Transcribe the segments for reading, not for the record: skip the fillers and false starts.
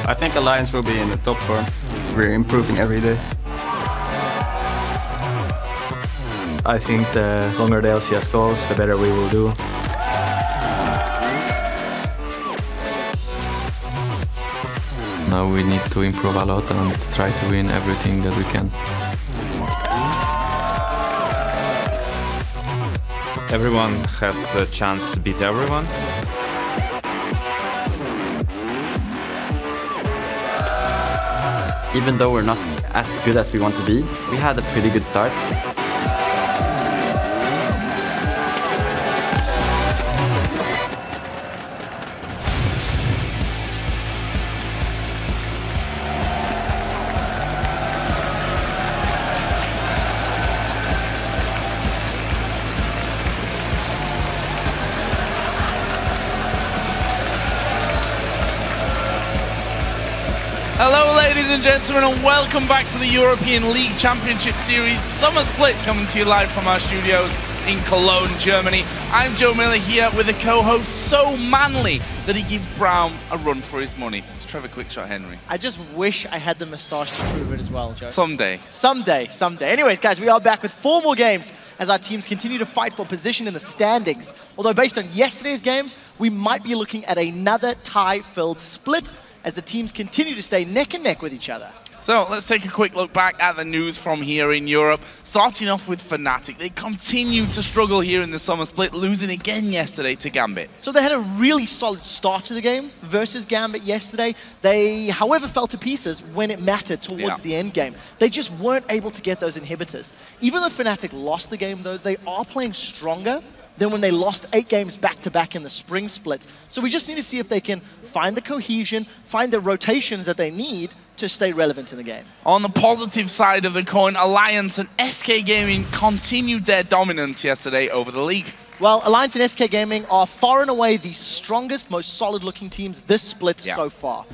I think Alliance will be in the top 4. We're improving every day. I think the longer the LCS goes, the better we will do. Now we need to improve a lot and try to win everything that we can. Everyone has a chance to beat everyone. Even though we're not as good as we want to be, we had a pretty good start. Hello ladies and gentlemen, and welcome back to the European League Championship Series Summer Split, coming to you live from our studios in Cologne, Germany. I'm Joe Miller here with a co-host so manly that he gives Brown a run for his money. It's Trevor Quickshot Henry. I just wish I had the moustache to prove it as well, Joe. Someday. Someday. Anyways, guys, we are back with 4 more games as our teams continue to fight for position in the standings. Although based on yesterday's games, we might be looking at another tie-filled split as the teams continue to stay neck and neck with each other. So let's take a quick look back at the news from here in Europe. Starting off with Fnatic. They continue to struggle here in the Summer Split, losing again yesterday to Gambit. So they had a really solid start to the game versus Gambit yesterday. They, however, fell to pieces when it mattered towards the end game. They just weren't able to get those inhibitors. Even though Fnatic lost the game, though, they are playing stronger than when they lost 8 games back-to-back in the spring split. So we just need to see if they can find the cohesion, find the rotations that they need to stay relevant in the game. On the positive side of the coin, Alliance and SK Gaming continued their dominance yesterday over the league. Well, Alliance and SK Gaming are far and away the strongest, most solid-looking teams this split so far.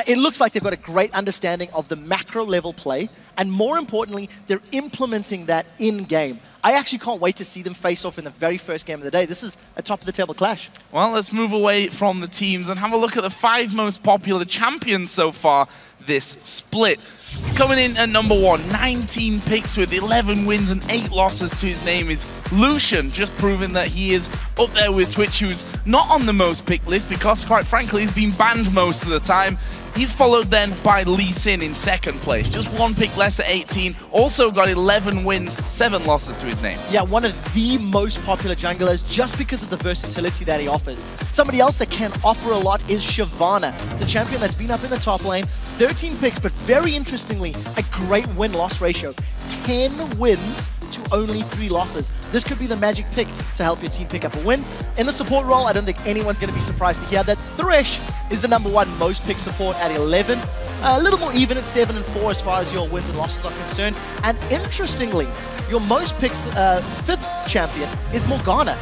It looks like they've got a great understanding of the macro-level play, and more importantly, they're implementing that in-game. I actually can't wait to see them face off in the very first game of the day. This is a top-of-the-table clash. Well, let's move away from the teams and have a look at the 5 most popular champions so far this split. Coming in at number 1, 19 picks with 11 wins and 8 losses to his name is Lucian, just proving that he is up there with Twitch, who's not on the most picked list because, quite frankly, he's been banned most of the time. He's followed then by Elise in 2nd place, just 1 pick less at 18, also got 11 wins, 7 losses to his name. Yeah, one of the most popular junglers just because of the versatility that he offers. Somebody else that can offer a lot is Shyvana. It's a champion that's been up in the top lane, 13 picks, but very interestingly, a great win-loss ratio. 10 wins to only 3 losses. This could be the magic pick to help your team pick up a win. In the support role, I don't think anyone's going to be surprised to hear that Thresh is the number 1 most picked support at 11. A little more even at 7 and 4 as far as your wins and losses are concerned. And interestingly, your most picked 5th champion is Morgana.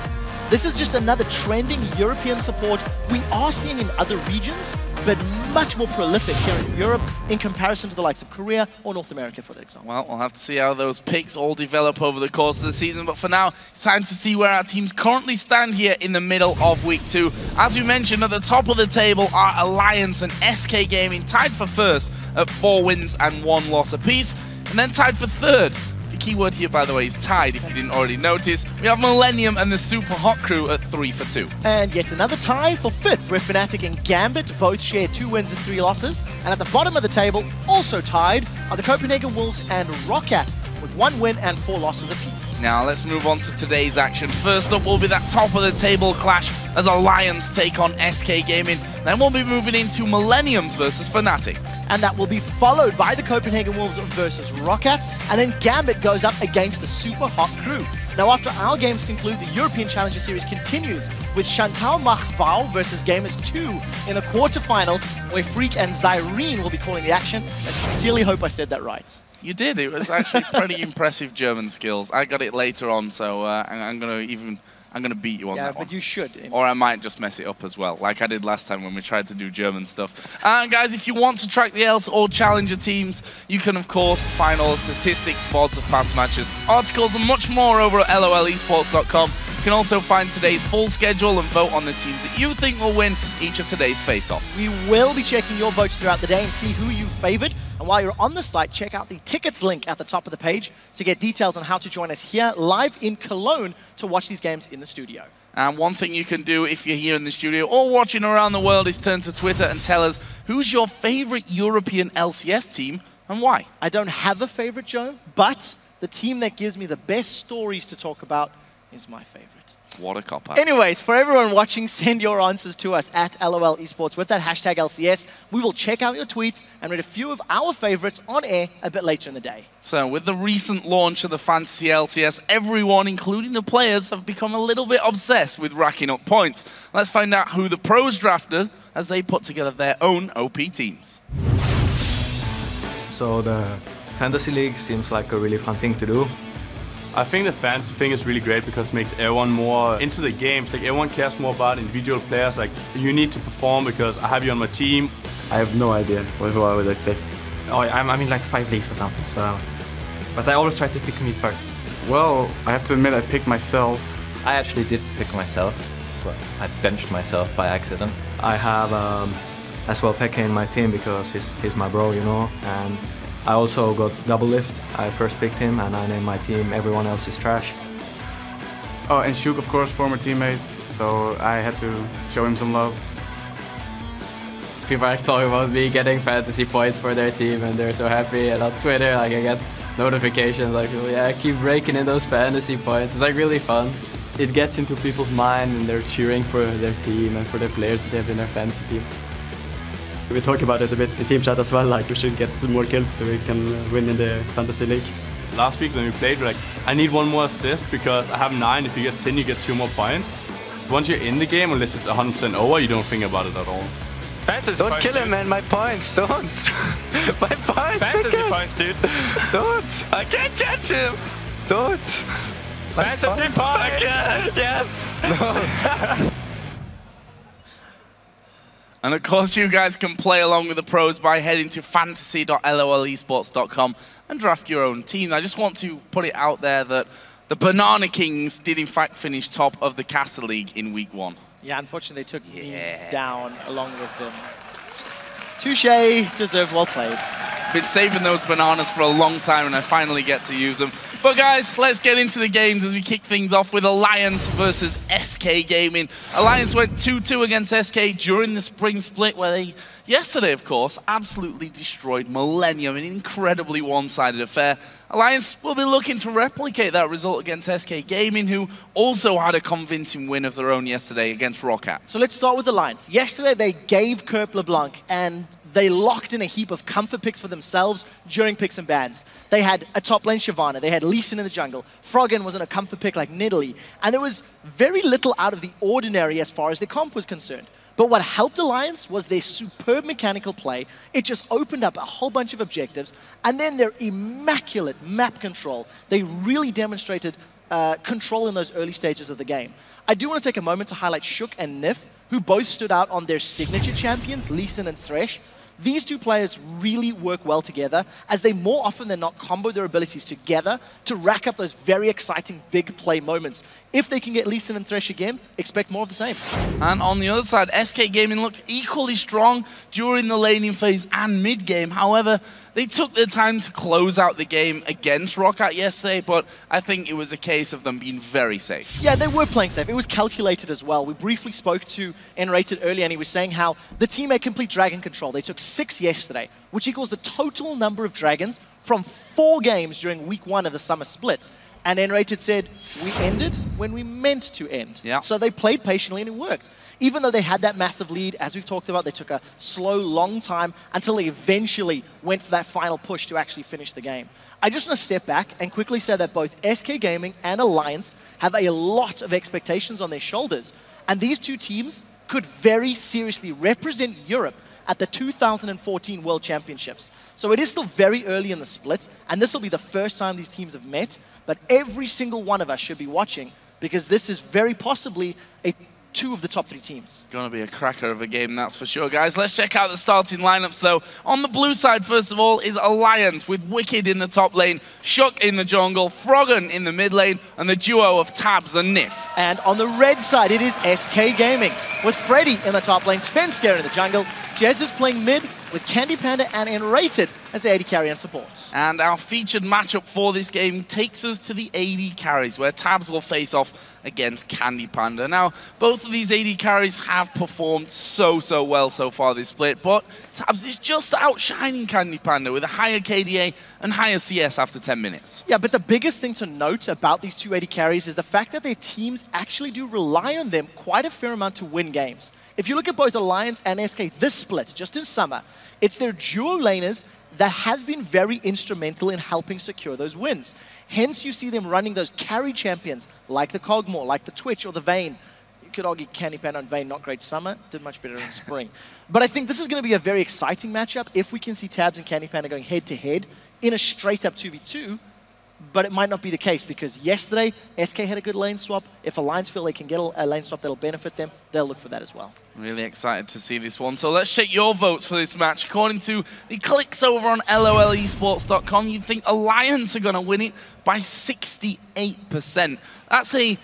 This is just another trending European support we are seeing in other regions, but much more prolific here in Europe in comparison to the likes of Korea or North America, for example. Well, we'll have to see how those picks all develop over the course of the season, but for now, it's time to see where our teams currently stand here in the middle of Week 2. As we mentioned, at the top of the table are Alliance and SK Gaming, tied for 1st at 4 wins and 1 loss apiece, and then tied for 3rd. Key word here, by the way, is tied, if you didn't already notice. We have Millennium and the Super Hot Crew at 3 for 2. And yet another tie for 5th, where Fnatic and Gambit both share 2 wins and 3 losses. And at the bottom of the table, also tied, are the Copenhagen Wolves and Roccat, with 1 win and 4 losses apiece. Now let's move on to today's action. First up will be that top of the table clash as Alliance take on SK Gaming. Then we'll be moving into Millennium versus Fnatic. And that will be followed by the Copenhagen Wolves versus Roccat, and then Gambit goes up against the Super Hot Crew. Now after our games conclude, the European Challenger Series continues with Chantal Machvau versus Gamers 2 in the quarterfinals, where Freak and Zyrene will be calling the action. I sincerely hope I said that right. You did. It was actually pretty impressive German skills. I got it later on, so I'm gonna beat you on that one. Yeah, but you should. Or I might just mess it up as well, like I did last time when we tried to do German stuff. And guys, if you want to track the ELS or Challenger teams, you can of course find all the statistics, VODs of past matches, articles and much more over at lolesports.com. You can also find today's full schedule and vote on the teams that you think will win each of today's face-offs. We will be checking your votes throughout the day and see who you favored. And while you're on the site, check out the tickets link at the top of the page to get details on how to join us here live in Cologne to watch these games in the studio. And one thing you can do if you're here in the studio or watching around the world is turn to Twitter and tell us who's your favorite European LCS team and why. I don't have a favorite, Joe, but the team that gives me the best stories to talk about is my favorite. What a cop-out. Anyways, for everyone watching, send your answers to us at LOL Esports with that hashtag LCS. We will check out your tweets and read a few of our favorites on air a bit later in the day. So with the recent launch of the Fantasy LCS, everyone, including the players, have become a little bit obsessed with racking up points. Let's find out who the pros drafted as they put together their own OP teams. So the Fantasy League seems like a really fun thing to do. I think the fantasy thing is really great because it makes everyone more into the games. Like everyone cares more about individual players. Like you need to perform because I have you on my team. I have no idea who I would pick. Oh, I'm in like 5 leagues or something, so... But I always try to pick me first. Well, I have to admit I picked myself. I actually did pick myself. Well, I benched myself by accident. I have as well Pekka in my team because he's my bro, you know, and I also got double lift. I first picked him and I named my team Everyone Else is Trash. Oh, and Shuk, of course, former teammate, so I had to show him some love. People are talking about me getting fantasy points for their team and they're so happy, and on Twitter like I get notifications like, oh, yeah, keep breaking in those fantasy points. It's like really fun. It gets into people's mind and they're cheering for their team and for the players that they have in their fantasy team. We talk about it a bit in team chat as well, like we should get some more kills so we can win in the Fantasy League. Last week when we played, we're like, I need one more assist because I have 9. If you get 10, you get 2 more points. Once you're in the game, unless it's 100% over, you don't think about it at all. Don't kill him, man. My points. Don't. My points. Fantasy points, dude. Don't. I can't catch him. Don't. Fantasy points. I can't. Yes. No. And of course, you guys can play along with the pros by heading to fantasy.lolesports.com and draft your own team. I just want to put it out there that the Banana Kings did in fact finish top of the Castle League in week 1. Yeah, unfortunately, they took me down along with them. Touché, deserved, well played. Been saving those bananas for a long time and I finally get to use them. But guys, let's get into the games as we kick things off with Alliance versus SK Gaming. Alliance went 2-2 against SK during the spring split where they, yesterday of course, absolutely destroyed Millennium, an incredibly one-sided affair. Alliance will be looking to replicate that result against SK Gaming, who also had a convincing win of their own yesterday against Roccat. So let's start with Alliance. Yesterday they gave Kerp LeBlanc and they locked in a heap of comfort picks for themselves during picks and bans. They had a top lane Shyvana, they had Lucian in the jungle, Froggen was in a comfort pick like Nidalee, and there was very little out of the ordinary as far as their comp was concerned. But what helped Alliance was their superb mechanical play. It just opened up a whole bunch of objectives, and then their immaculate map control. They really demonstrated control in those early stages of the game. I do want to take a moment to highlight Shuk and Nyph, who both stood out on their signature champions, Lucian and Thresh. These two players really work well together as they more often than not combo their abilities together to rack up those very exciting big play moments. If they can get Lucian and Thresh again, expect more of the same. And on the other side, SK Gaming looked equally strong during the laning phase and mid-game. However, they took their time to close out the game against Roccat yesterday, but I think it was a case of them being very safe. Yeah, they were playing safe. It was calculated as well. We briefly spoke to nRated earlier, and he was saying how the team had complete dragon control. They took 6 yesterday, which equals the total number of dragons from 4 games during week 1 of the Summer Split. And nRated said, we ended when we meant to end. Yeah. So they played patiently and it worked. Even though they had that massive lead, as we've talked about, they took a slow, long time until they eventually went for that final push to actually finish the game. I just want to step back and quickly say that both SK Gaming and Alliance have a lot of expectations on their shoulders. And these two teams could very seriously represent Europe at the 2014 World Championships. So it is still very early in the split, and this will be the first time these teams have met, but every single one of us should be watching because this is very possibly a 2 of the top 3 teams. Gonna be a cracker of a game, that's for sure, guys. Let's check out the starting lineups, though. On the blue side, first of all, is Alliance with Wickd in the top lane, Shook in the jungle, Froggen in the mid lane, and the duo of Tabzz and Nyph. And on the red side, it is SK Gaming with Freddy in the top lane, Svenskeren in the jungle, Jesiz playing mid with CandyPanda and nRated as the AD carry and support. And our featured matchup for this game takes us to the AD carries, where Tabzz will face off against CandyPanda. Now, both of these AD carries have performed so well so far this split, but Tabzz is just outshining CandyPanda with a higher KDA and higher CS after 10 minutes. Yeah, but the biggest thing to note about these 2 AD carries is the fact that their teams actually do rely on them quite a fair amount to win games. If you look at both Alliance and SK this split, just in summer, it's their duo laners that have been very instrumental in helping secure those wins. Hence, you see them running those carry champions like the Cogmore, like the Twitch or the Vayne. You could argue CandyPanda and Vayne, not great summer, did much better in spring. But I think this is going to be a very exciting matchup if we can see Tabzz and CandyPanda going head-to-head in a straight-up 2v2. But it might not be the case because yesterday, SK had a good lane swap. If Alliance feel they can get a lane swap that'll benefit them, they'll look for that as well. Really excited to see this one. So let's check your votes for this match. According to the clicks over on LOLesports.com, you think Alliance are going to win it by 68%. That's a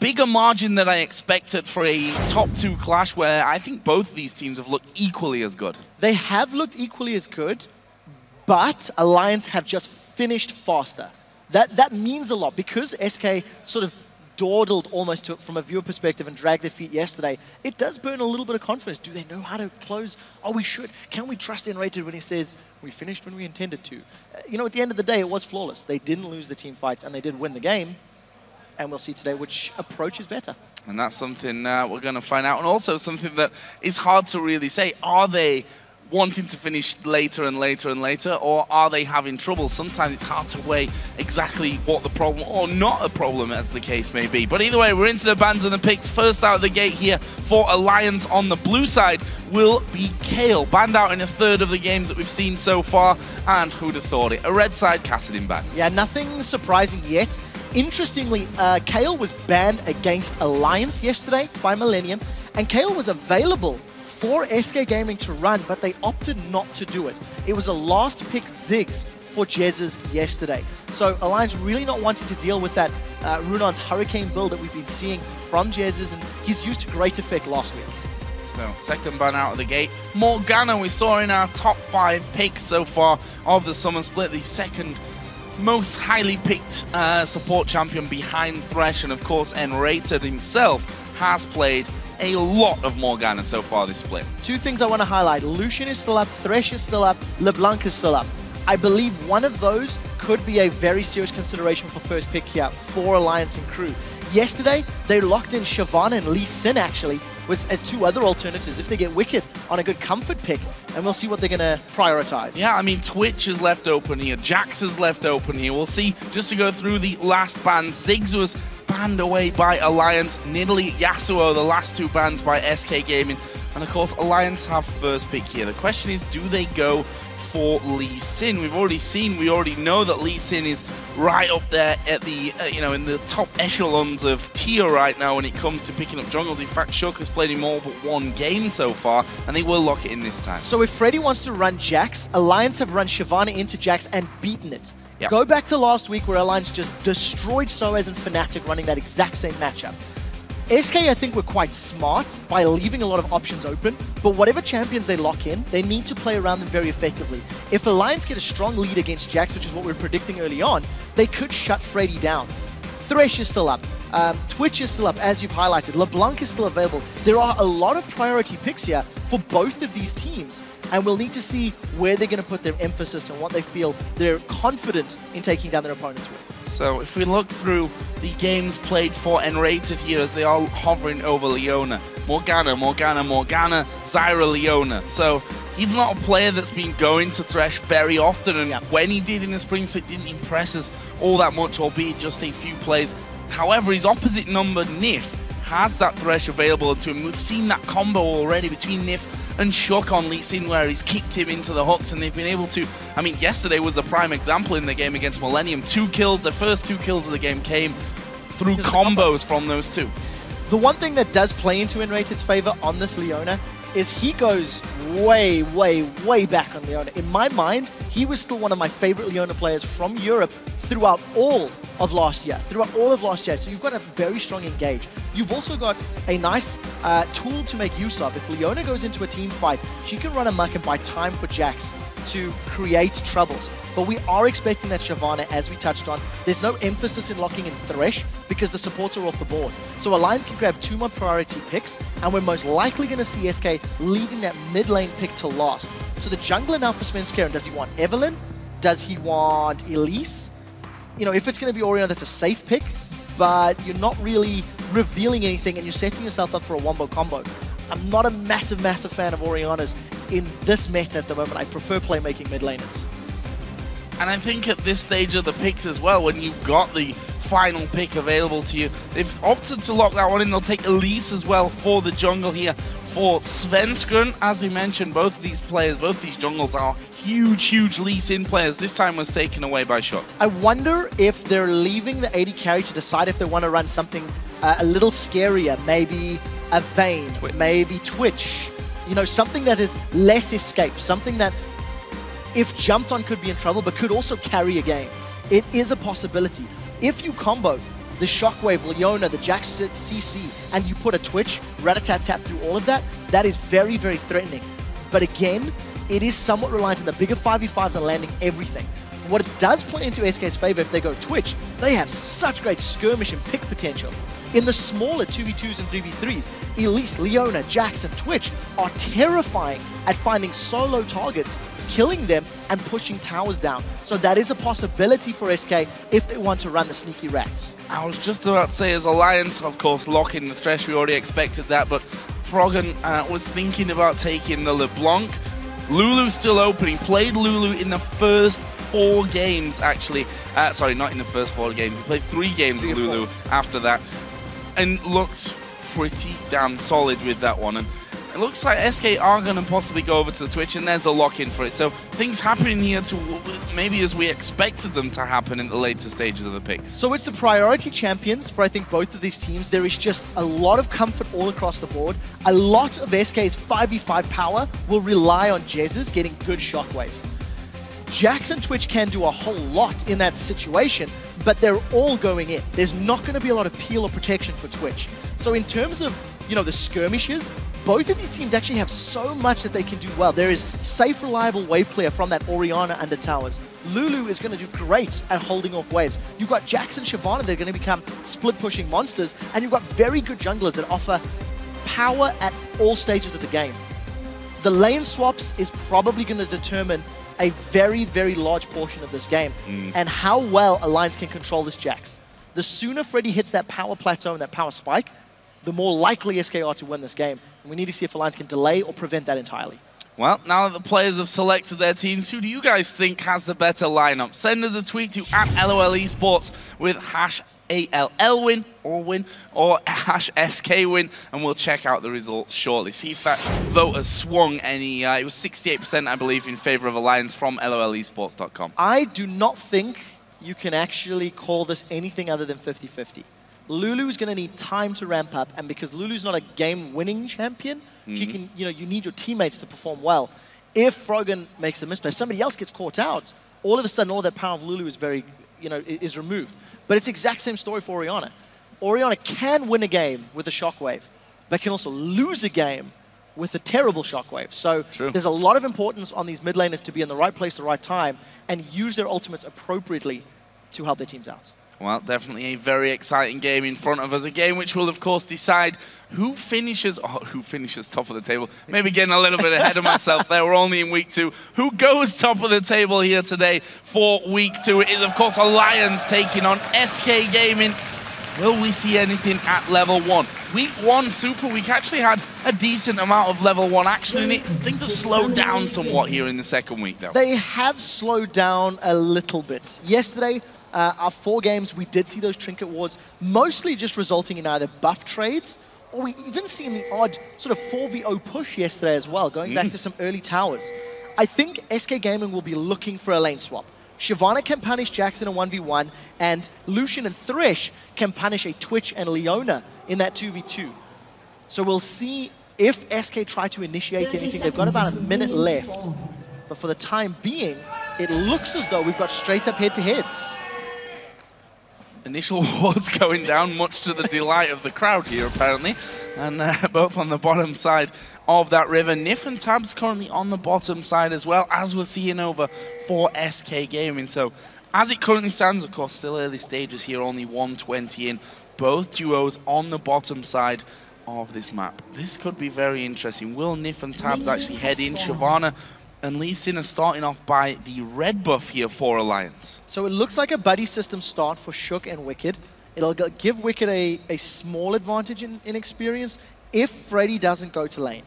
bigger margin than I expected for a top 2 clash where I think both of these teams have looked equally as good. They have looked equally as good, but Alliance have just finished faster. That means a lot because SK sort of dawdled almost from a viewer perspective and dragged their feet yesterday. It does burn a little bit of confidence. Do they know how to close? Oh, we should. Can we trust nRated when he says, we finished when we intended to? You know, at the end of the day, it was flawless. They didn't lose the team fights and they did win the game. And we'll see today which approach is better. And that's something we're going to find out. And also something that is hard to really say. Are they wanting to finish later and later and later, or are they having trouble? Sometimes it's hard to weigh exactly what the problem or not a problem as the case may be. But either way, we're into the bans and the picks. First out of the gate here for Alliance on the blue side will be Kale, banned out in a third of the games that we've seen so far, and who'd have thought it? A red side Kassadin ban. Yeah, nothing surprising yet. Interestingly, Kale was banned against Alliance yesterday by Millennium, and Kale was available for SK Gaming to run, but they opted not to do it. It was a last pick Ziggs for Jesiz yesterday. So Alliance really not wanting to deal with that Runon's Hurricane build that we've been seeing from Jesiz, and he's used to great effect last week. So, second ban out of the gate. Morgana we saw in our top 5 picks so far of the Summer Split, the second most highly picked support champion behind Thresh, and of course nRated himself has played a lot of Morgana so far this split. 2 things I want to highlight. Lucian is still up, Thresh is still up, LeBlanc is still up. I believe one of those could be a very serious consideration for first pick here for Alliance and crew. Yesterday, they locked in Shyvana and Leona actually as 2 other alternatives if they get Wickd on a good comfort pick, and we'll see what they're going to prioritize. Yeah, I mean, Twitch is left open here, Jax is left open here. We'll see, just to go through the last bans, Ziggs was banned away by Alliance, Nidalee, Yasuo, the last 2 bans by SK Gaming, and of course, Alliance have first pick here. The question is, do they go for Lee Sin? We already know that Lee Sin is right up there at the, in the top echelons of tier right now when it comes to picking up jungles. In fact, Shook has played in all but 1 game so far, and they will lock it in this time. So if Freddy wants to run Jax, Alliance have run Shyvana into Jax and beaten it. Yep. Go back to last week where Alliance just destroyed Soaz and Fnatic running that exact same matchup. SK, I think, were quite smart by leaving a lot of options open, but whatever champions they lock in, they need to play around them very effectively. If Alliance get a strong lead against Jax, which is what we were predicting early on, they could shut Freddy down. Thresh is still up. Twitch is still up, as you've highlighted. LeBlanc is still available. There are a lot of priority picks here for both of these teams, and we'll need to see where they're going to put their emphasis and what they feel they're confident in taking down their opponents with. So if we look through the games played for nRated here as they are hovering over Leona. Morgana, Zyra, Leona. So he's not a player that's been going to Thresh very often, and when he did in the Spring Split, didn't impress us all that much, albeit just a few plays. However, his opposite number, Nyph, has that Thresh available to him. We've seen that combo already between Nyph and Shook on Lee Sin, where he's kicked him into the hooks, and they've been able to, I mean, yesterday was the prime example in the game against Millennium. 2 kills, the first 2 kills of the game came through combos from those 2. The one thing that does play into nRated's favor on this Leona is he goes way, way, way back on Leona. In my mind, he was still one of my favorite Leona players from Europe throughout all of last year. So you've got a very strong engage. You've also got a nice tool to make use of. If Leona goes into a team fight, she can run amok and buy time for Jax to create troubles. But we are expecting that Shyvana, as we touched on, there's no emphasis in locking in Thresh because the supports are off the board. So Alliance can grab 2 more priority picks, and we're most likely going to see SK leaving that mid lane pick to last. So the jungler now for Svenskeren, does he want Evelynn? Does he want Elise? You know, if it's going to be Orianna, that's a safe pick, but you're not really revealing anything and you're setting yourself up for a wombo combo. I'm not a massive fan of Orianna's in this meta at the moment. I prefer playmaking mid laners. And I think at this stage of the picks as well, when you've got the final pick available to you, they've opted to lock that one in. They'll take Elise as well for the jungle here for Svenskeren. As we mentioned, both of these players, both these jungles are huge Lee Sin players. This time was taken away by Shock. I wonder if they're leaving the AD carry to decide if they want to run something a little scarier, maybe a Vayne, maybe Twitch. You know, something that is less escape, something that if jumped on could be in trouble, but could also carry a game. It is a possibility. If you combo the Shockwave, Leona, the Jax CC, and you put a Twitch, rat-a-tat-tat through all of that, that is very threatening. But again, it is somewhat reliant on the bigger 5v5s on landing everything. What it does play into SK's favor if they go Twitch, they have such great skirmish and pick potential. In the smaller 2v2s and 3v3s, Elise, Leona, Jax, and Twitch are terrifying at finding solo targets, killing them, and pushing towers down. So that is a possibility for SK if they want to run the sneaky rats. I was just about to say, as Alliance, of course, locking the Thresh, we already expected that, but Froggen was thinking about taking the LeBlanc. Lulu still open. He played Lulu in the first 4 games, actually. Sorry, not in the first 4 games. He played 3 games with Lulu after that, and looked pretty damn solid with that one. And it looks like SK are going to possibly go over to the Twitch, and there's a lock-in for it. So things happening here to maybe as we expected them to happen in the later stages of the picks. So it's the priority champions for, I think, both of these teams. There is just a lot of comfort all across the board. A lot of SK's 5v5 power will rely on Jesiz getting good shockwaves. Jax and Twitch can do a whole lot in that situation, but they're all going in. There's not going to be a lot of peel or protection for Twitch. So in terms of, you know, the skirmishes, both of these teams actually have so much that they can do well. There is safe, reliable wave clear from that Orianna under towers. Lulu is going to do great at holding off waves. You've got Jax and Shyvana, they're going to become split-pushing monsters, and you've got very good junglers that offer power at all stages of the game. The lane swaps is probably going to determine a very large portion of this game, and how well Alliance can control this Jax. The sooner Freddy hits that power plateau and that power spike, the more likely SK are to win this game. And we need to see if Alliance can delay or prevent that entirely. Well, now that the players have selected their teams, who do you guys think has the better lineup? Send us a tweet to @LOLesports with #ALLwin or #SKwin, and we'll check out the results shortly. See if that vote has swung any. It was 68%, I believe, in favor of Alliance from LOLesports.com. I do not think you can actually call this anything other than 50-50. Lulu's going to need time to ramp up, and because Lulu's not a game-winning champion, she can, you know, you need your teammates to perform well. If Froggen makes a misplay, if somebody else gets caught out, all of a sudden all that power of Lulu is very, you know, is removed. But it's the exact same story for Orianna. Orianna can win a game with a shockwave, but can also lose a game with a terrible shockwave. So there's a lot of importance on these mid laners to be in the right place at the right time and use their ultimates appropriately to help their teams out. Well, definitely a very exciting game in front of us. A game which will, of course, decide who finishes top of the table. Maybe getting a little bit ahead of myself there. We're only in week 2. Who goes top of the table here today for week 2? It is, of course, Alliance taking on SK Gaming. Will we see anything at level 1? Week 1 Super Week actually had a decent amount of level 1 action in it. Things have slowed down somewhat here in the second week, though. They have slowed down a little bit. Yesterday, our 4 games, we did see those trinket wards, mostly just resulting in either buff trades, or we even seen the odd sort of 4v0 push yesterday as well, going back to some early towers. I think SK Gaming will be looking for a lane swap. Shyvana can punish Jax in a 1v1, and Lucian and Thresh can punish a Twitch and Leona in that 2v2. So we'll see if SK try to initiate anything. They've got about a minute left. But for the time being, it looks as though we've got straight up head-to-heads. Initial wards going down, much to the delight of the crowd here, apparently. And both on the bottom side of that river. Nyph and Tabzz currently on the bottom side as well, as we're seeing over for SK Gaming. So, as it currently stands, of course, still early stages here, only 120 in. Both duos on the bottom side of this map. This could be very interesting. Will Nyph and Tabzz actually head in? Shyvana and Elise are starting off by the red buff here for Alliance. So it looks like a buddy system start for Shook and Wickd. It'll give Wickd a small advantage in experience if Freddy doesn't go to lane.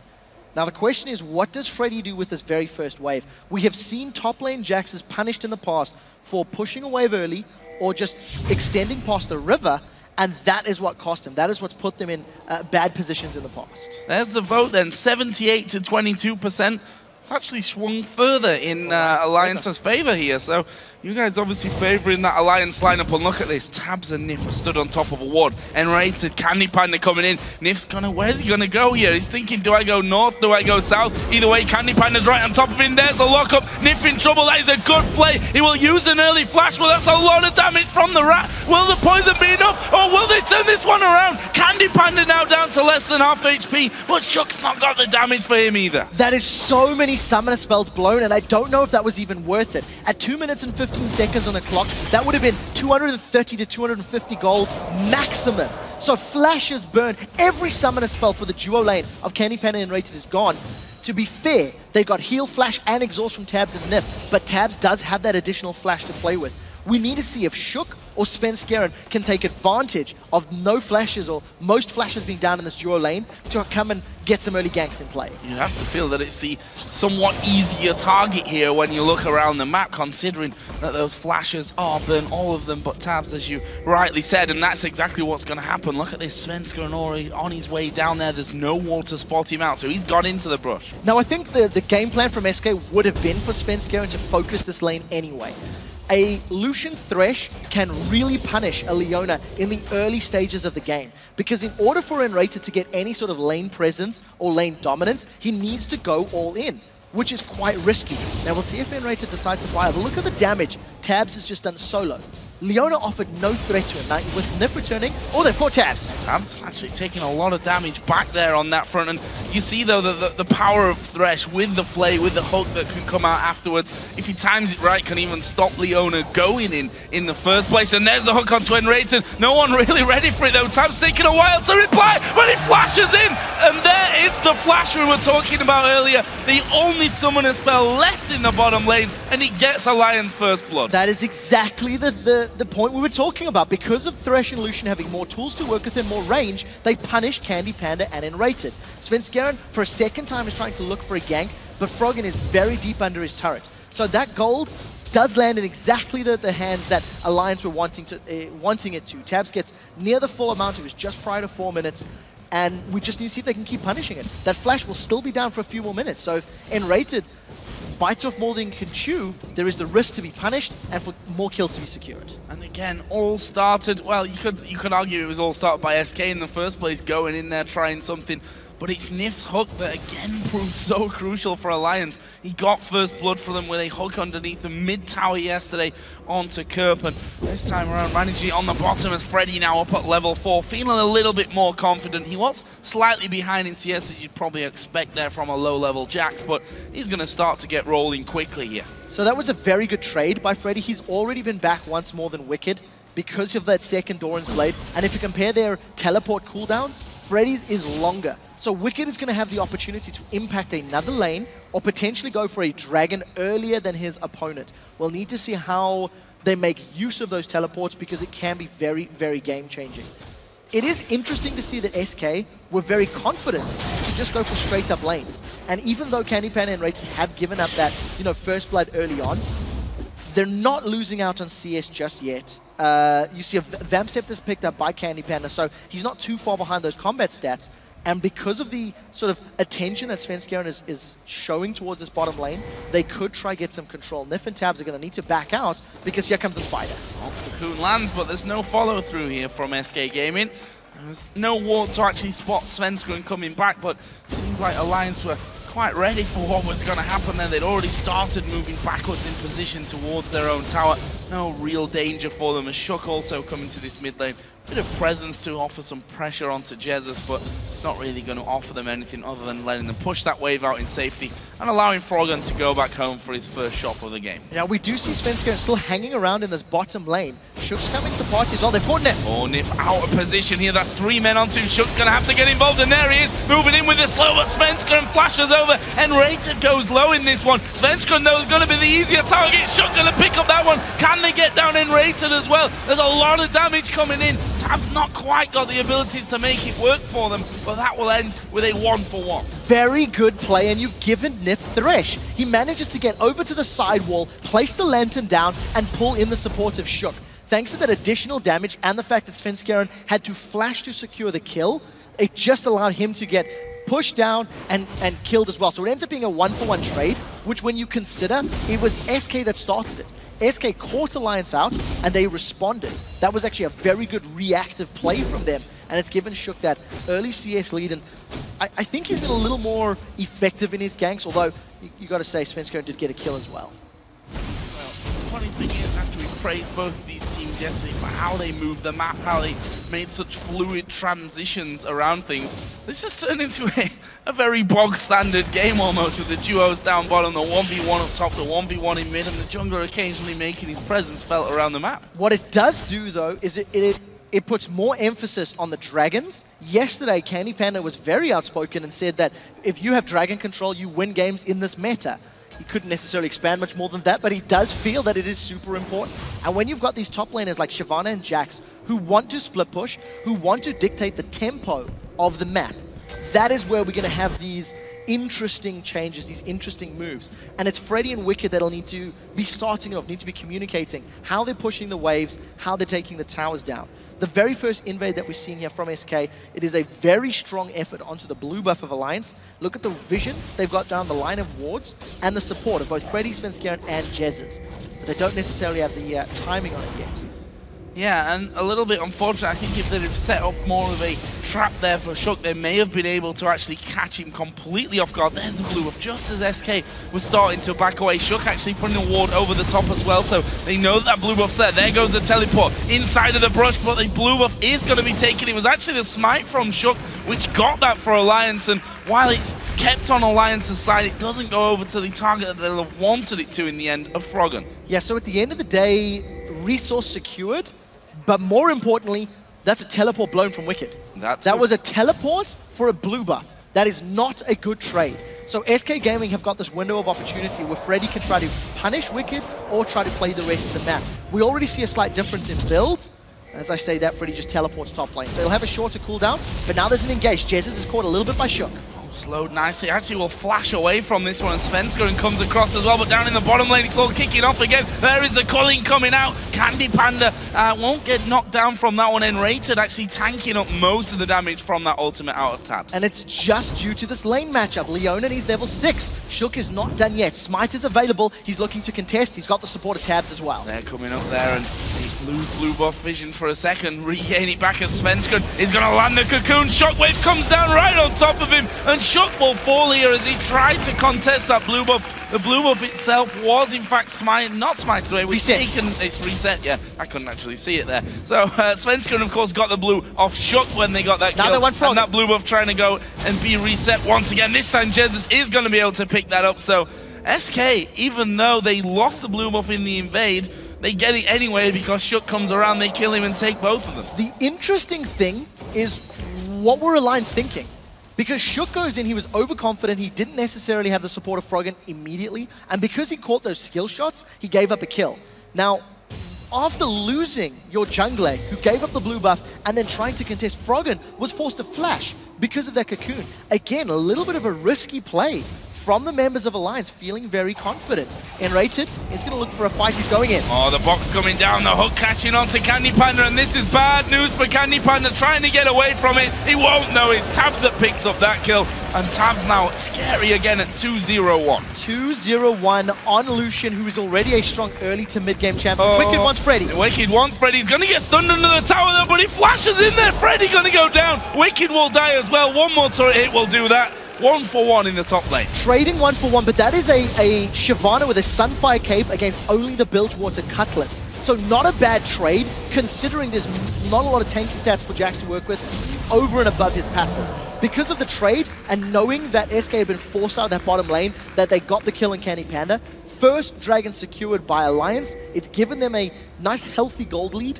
Now the question is, what does Freddy do with this very first wave? We have seen top lane Jaxes punished in the past for pushing a wave early or just extending past the river, and that is what cost them. That is what's put them in bad positions in the past. There's the vote then, 78 to 22%. It's actually swung further in Alliance's favor here. So you guys obviously favoring that Alliance lineup. And look at this. Tabzz and Nyph are stood on top of a ward. nRated, CandyPanda coming in. Nyph's gonna, where's he gonna go here? He's thinking, do I go north? Do I go south? Either way, CandyPanda's right on top of him. There's a lockup. Nyph in trouble. That is a good play. He will use an early flash. Well, that's a lot of damage from the rat. Will the poison be enough? Or will they turn this one around? CandyPanda now down to less than half HP. But Shook's not got the damage for him either. That is so many summoner spells blown, and I don't know if that was even worth it. At 2 minutes and 15 seconds on the clock, that would have been 230 to 250 gold maximum. So flashes burn. Every summoner spell for the duo lane of CandyPanda and nRated is gone. To be fair, they got heal, flash, and exhaust from Tabzz and Nyph, but Tabzz does have that additional flash to play with. We need to see if Shook or Svenskeren can take advantage of no flashes or most flashes being down in this duo lane to come and get some early ganks in play. You have to feel that it's the somewhat easier target here when you look around the map, considering that those flashes are burn, all of them but Tabzz, as you rightly said, and that's exactly what's going to happen. Look at this, Svenskeren already on his way down there. There's no wall to spot him out, so he's got into the brush. Now I think the game plan from SK would have been for Svenskeren to focus this lane anyway. A Lucian Thresh can really punish a Leona in the early stages of the game, because in order for nRated to get any sort of lane presence or lane dominance, he needs to go all in, which is quite risky. Now we'll see if nRated decides to buy it, but look at the damage Tabzz has just done solo. Leona offered no threat to him. Now, with Nyph returning, oh, they've caught Tabzz. Tabzz actually taking a lot of damage back there on that front, and you see though the power of Thresh with the flay, with the hook that can come out afterwards. If he times it right, can even stop Leona going in the first place. And there's the hook onto nRated. No one really ready for it though. Tabzz taking a while to reply, but he flashes in, and there is the flash we were talking about earlier. The only summoner spell left in the bottom lane, and he gets Alliance first blood. That is exactly the point we were talking about. Because of Thresh and Lucian having more tools to work with and more range, they punish CandyPanda and nRated. Svenskeren, for a second time, is trying to look for a gank, but Froggen is very deep under his turret. So that gold does land in exactly the hands that Alliance were wanting it to. Tabzz gets near the full amount. It was just prior to 4 minutes. And we just need to see if they can keep punishing it. That flash will still be down for a few more minutes. So if nRated bites off more than can chew, there is the risk to be punished and for more kills to be secured. And again, all started, well, you could argue it was all started by SK in the first place, going in there, trying something. But it's Nyph's hook that again proves so crucial for Alliance. He got first blood for them with a hook underneath the mid-tower yesterday onto Kerp. And this time around, managing it on the bottom as Freddy now up at level 4, feeling a little bit more confident. He was slightly behind in CS, as you'd probably expect there from a low-level Jax, but he's going to start to get rolling quickly here. So that was a very good trade by Freddy. He's already been back once more than Wickd because of that second Doran's Blade. And if you compare their teleport cooldowns, Freddy's is longer. So Wickd is going to have the opportunity to impact another lane or potentially go for a dragon earlier than his opponent. We'll need to see how they make use of those teleports, because it can be very, very game-changing. It is interesting to see that SK were very confident to just go for straight-up lanes. And even though CandyPanda and nRated have given up that, first blood early on, they're not losing out on CS just yet. You see a Vamp Scepter's picked up by CandyPanda, so he's not too far behind those combat stats. And because of the sort of attention that Svenskeren is showing towards this bottom lane, they could try get some control. Nyph and Tabzz are going to need to back out, because here comes the spider. Well, Cocoon lands, but there's no follow-through here from SK Gaming. There's no ward to actually spot Svenskeren coming back, but it seemed like Alliance were quite ready for what was going to happen there. They'd already started moving backwards in position towards their own tower. No real danger for them, as Shook also coming to this mid lane. Bit of presence to offer some pressure onto Jesiz, but it's not really going to offer them anything other than letting them push that wave out in safety and allowing Froggen to go back home for his first shot of the game. Yeah, we do see Svenskeren still hanging around in this bottom lane. Shook's coming to the party as well. They've caught Nyph. Oh, Nyph out of position here. That's 3 men onto Shook's going to have to get involved, and there he is, moving in with the slow, but Svenskeren flashes over, and nRated goes low in this one. Svenskeren, though, is going to be the easier target. Shook going to pick up that one. Can they get down nRated as well? There's a lot of damage coming in. Tabzz not quite got the abilities to make it work for them, but that will end with a 1-for-1. Very good play, and you've given Nyph Thresh. He manages to get over to the side wall, place the lantern down, and pull in the support of Shook. Thanks to that additional damage and the fact that Svenskeren had to flash to secure the kill, it just allowed him to get pushed down and killed as well. So it ends up being a 1-for-1 trade, which when you consider, it was SK that started it. SK caught Alliance out, and they responded. That was actually a very good reactive play from them, and it's given Shook that early CS lead, and I think he's been a little more effective in his ganks, although you got to say Svenskeren did get a kill as well. Well, the funny thing is, after we praise both of these teams yesterday for how they moved the map, how they made such fluid transitions around things, this has turned into a very bog-standard game almost, with the duos down bottom, the 1v1 up top, the 1v1 in mid, and the jungler occasionally making his presence felt around the map. What it does do, though, is it puts more emphasis on the dragons. Yesterday, CandyPanda was very outspoken and said that if you have dragon control, you win games in this meta. He couldn't necessarily expand much more than that, but he does feel that it is super important. And when you've got these top laners like Shyvana and Jax who want to split push, who want to dictate the tempo of the map, that is where we're going to have these interesting changes, these interesting moves. And it's Freddy and Wickd that'll need to be starting off, need to be communicating how they're pushing the waves, how they're taking the towers down. The very first invade that we're seeing here from SK, it is a very strong effort onto the blue buff of Alliance. Look at the vision they've got down the line of wards and the support of both Freddy, Svenskeren, and Jesiz. But they don't necessarily have the timing on it yet. Yeah, and a little bit unfortunate. I think if they'd have set up more of a trap there for Shook, they may have been able to actually catch him completely off guard. There's the blue buff, just as SK was starting to back away. Shook actually putting a ward over the top as well, so they know that blue buff's there. There goes the teleport inside of the brush, but the blue buff is going to be taken. It was actually the smite from Shook which got that for Alliance, and while it's kept on Alliance's side, it doesn't go over to the target that they'll have wanted it to in the end of Froggen. Yeah, so at the end of the day, resource secured, but more importantly, that's a teleport blown from Wickd. That was a teleport for a blue buff. That is not a good trade. So SK Gaming have got this window of opportunity where Freddy can try to punish Wickd or try to play the rest of the map. We already see a slight difference in builds. As I say that, Freddy just teleports top lane. So he'll have a shorter cooldown, but now there's an engage. Jesiz is caught a little bit by Shook. Slowed nicely, actually will flash away from this one, and Svenskeren comes across as well, but down in the bottom lane it's all kicking off again. There is the culling coming out. CandyPanda won't get knocked down from that one, nRated actually tanking up most of the damage from that ultimate out of Tabzz. And it's just due to this lane matchup. Leona needs level 6. Shook is not done yet. Smite is available. He's looking to contest. He's got the support of Tabzz as well. They're coming up there, and the blue buff vision for a second. Regain it back as Svenskeren is going to land the cocoon. Shockwave comes down right on top of him, and Shook will fall here as he tried to contest that blue buff. The blue buff itself was in fact not smited away. It's reset, yeah. I couldn't actually see it there. So Svenskeren of course got the blue off Shook when they got that kill. And that blue buff trying to go and be reset once again. This time Jesiz is going to be able to pick that up. So SK, even though they lost the blue buff in the invade, they get it anyway because Shook comes around, they kill him and take both of them. The interesting thing is, what were Alliance thinking? Because Shook goes in, he was overconfident, he didn't necessarily have the support of Froggen immediately, and because he caught those skill shots, he gave up a kill. Now, after losing your jungler, who gave up the blue buff, and then trying to contest, Froggen was forced to flash because of that cocoon. Again, a little bit of a risky play from the members of Alliance feeling very confident. nRated is going to look for a fight. He's going in. Oh, the box coming down, the hook catching on to CandyPanda, and this is bad news for CandyPanda, trying to get away from it. He won't know. It's Tabzz that picks up that kill, and Tabzz now scary again at 2-0-1. 2-0-1 on Lucian, who is already a strong early to mid-game champion. Wickd wants Freddy. Wickd wants Freddy. He's going to get stunned under the tower though, but he flashes in there. Freddy going to go down. Wickd will die as well. One more turret hit will do that. 1-for-1 in the top lane. Trading 1-for-1, but that is a Shyvana with a Sunfire Cape against only the Bilgewater Cutlass. So not a bad trade, considering there's not a lot of tanky stats for Jax to work with over and above his passive. Because of the trade, and knowing that SK had been forced out of that bottom lane, that they got the kill in CandyPanda, first Dragon secured by Alliance, it's given them a nice healthy gold lead,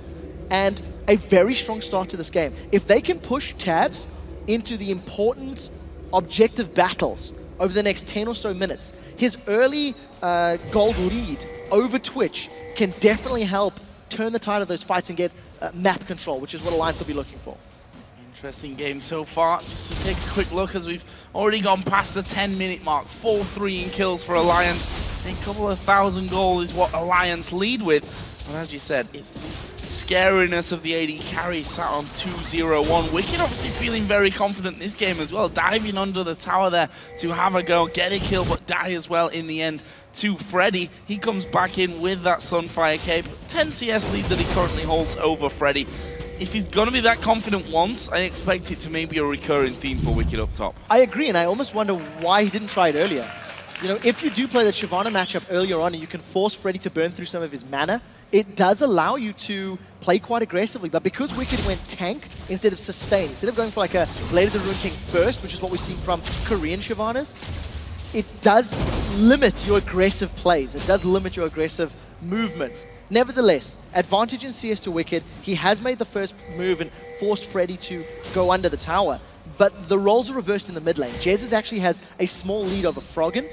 and a very strong start to this game. If they can push Tabzz into the important objective battles over the next 10 or so minutes, his early gold lead over Twitch can definitely help turn the tide of those fights and get map control, which is what Alliance will be looking for. Interesting game so far. Just to take a quick look, as we've already gone past the 10-minute mark. 4-3 in kills for Alliance. A couple of 1,000 gold is what Alliance lead with. And as you said, it's the scariness of the AD carry sat on 2-0-1. Wickd obviously feeling very confident this game as well. Diving under the tower there to have a go, get a kill, but die as well in the end to Freddy. He comes back in with that Sunfire Cape. 10 CS lead that he currently holds over Freddy. If he's going to be that confident once, I expect it to maybe be a recurring theme for Wickd up top. I agree, and I almost wonder why he didn't try it earlier. You know, if you do play the Shyvana matchup earlier on and you can force Freddy to burn through some of his mana, it does allow you to play quite aggressively. But because Wickd went tank instead of sustain, instead of going for like a Blade of the Ruined King first, which is what we've seen from Korean Shyvanas, it does limit your aggressive plays. It does limit your aggressive movements. Nevertheless, advantage in CS to Wickd. He has made the first move and forced Freddy to go under the tower. But the roles are reversed in the mid lane. Jesiz actually has a small lead over Froggen,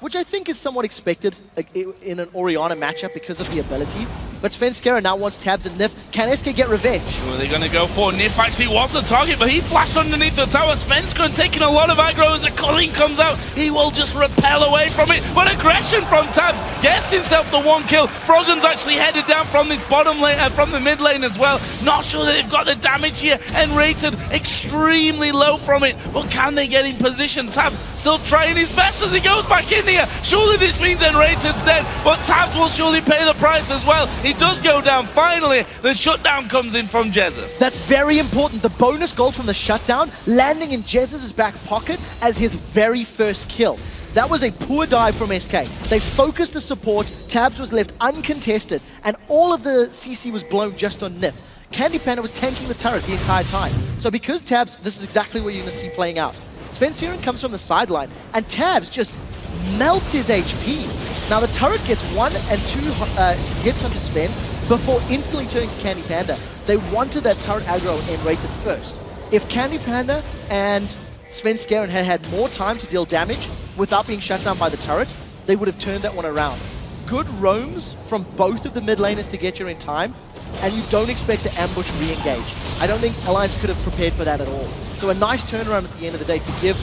which I think is somewhat expected in an Orianna matchup because of the abilities. But Svenskeren now wants Tabzz and Nyph. Can SK get revenge? Sure, they're going to go for Nyph. Actually wants a target, but he flashed underneath the tower. Svenskeren taking a lot of aggro as the Colleen comes out. He will just repel away from it. But aggression from Tabzz gets himself the one kill. Froggen's actually headed down from this bottom lane, from the mid lane as well. Not sure that they've got the damage here. nRated extremely low from it. But can they get in position? Tabzz still trying his best as he goes back in here. Surely this means nRated's dead, but Tabzz will surely pay the price as well. He does go down. Finally, the shutdown comes in from Jesiz. That's very important. The bonus goal from the shutdown landing in Jeziz's back pocket as his very first kill. That was a poor dive from SK. They focused the support, Tabzz was left uncontested, and all of the CC was blown just on Nyph. CandyPanda was tanking the turret the entire time. So because Tabzz, this is exactly what you're going to see playing out. Svenskeren comes from the sideline, and Tabzz just melts his HP. Now the turret gets 1 and 2 hits onto Sven before instantly turning to CandyPanda. They wanted that turret aggro nRated first. If CandyPanda and Svenskeren had more time to deal damage without being shut down by the turret, they would have turned that one around. Good roams from both of the mid laners to get you in time, and you don't expect to ambush re-engage. I don't think Alliance could have prepared for that at all. So a nice turnaround at the end of the day to give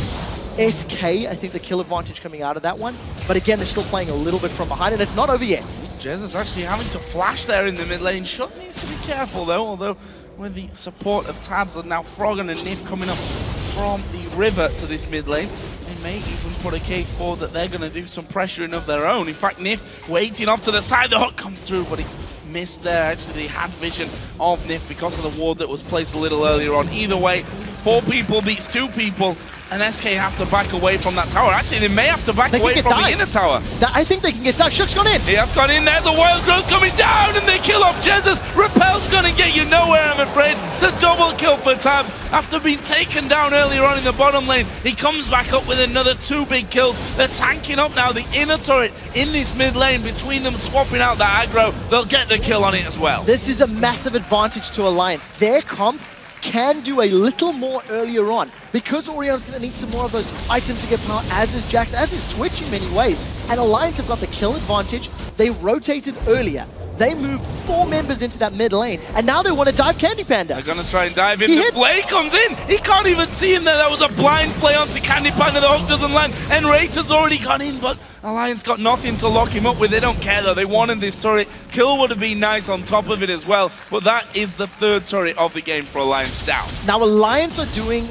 SK, I think, the kill advantage coming out of that one. But again, they're still playing a little bit from behind, and it's not over yet. Jesiz actually having to flash there in the mid lane. Shut needs to be careful though, although with the support of Tabzz and now Froggen and Nyph coming up from the river to this mid lane, they may even put a case forward that they're going to do some pressuring of their own. In fact, Nyph waiting off to the side, the hook comes through, but he's missed there. Actually, they had vision of Nyph because of the ward that was placed a little earlier on. Either way, 4 people beats 2 people, and SK have to back away from that tower. Actually, they may have to back away from the inner tower. I think they can get stuck. Shook's gone in. He has gone in. There's a wild growth coming down, and they kill off Jesiz. Repel's going to get you nowhere, I'm afraid. It's a double kill for Tabzz. After being taken down earlier on in the bottom lane, he comes back up with another 2 big kills. They're tanking up now the inner turret in this mid lane. Between them swapping out that aggro, they'll get the kill on it as well. This is a massive advantage to Alliance. Their comp can do a little more earlier on because Orianna's going to need some more of those items to get power, as is Jax, as is Twitch in many ways. And Alliance have got the kill advantage. They rotated earlier. They moved 4 members into that mid lane, and now they want to dive CandyPanda. They're going to try and dive in. The play comes in. He can't even see him there. That was a blind play onto CandyPanda. The hook doesn't land. nRated's already gone in, but Alliance got nothing to lock him up with. They don't care, though. They wanted this turret. Kill would have been nice on top of it as well, but that is the 3rd turret of the game for Alliance down. Now, Alliance are doing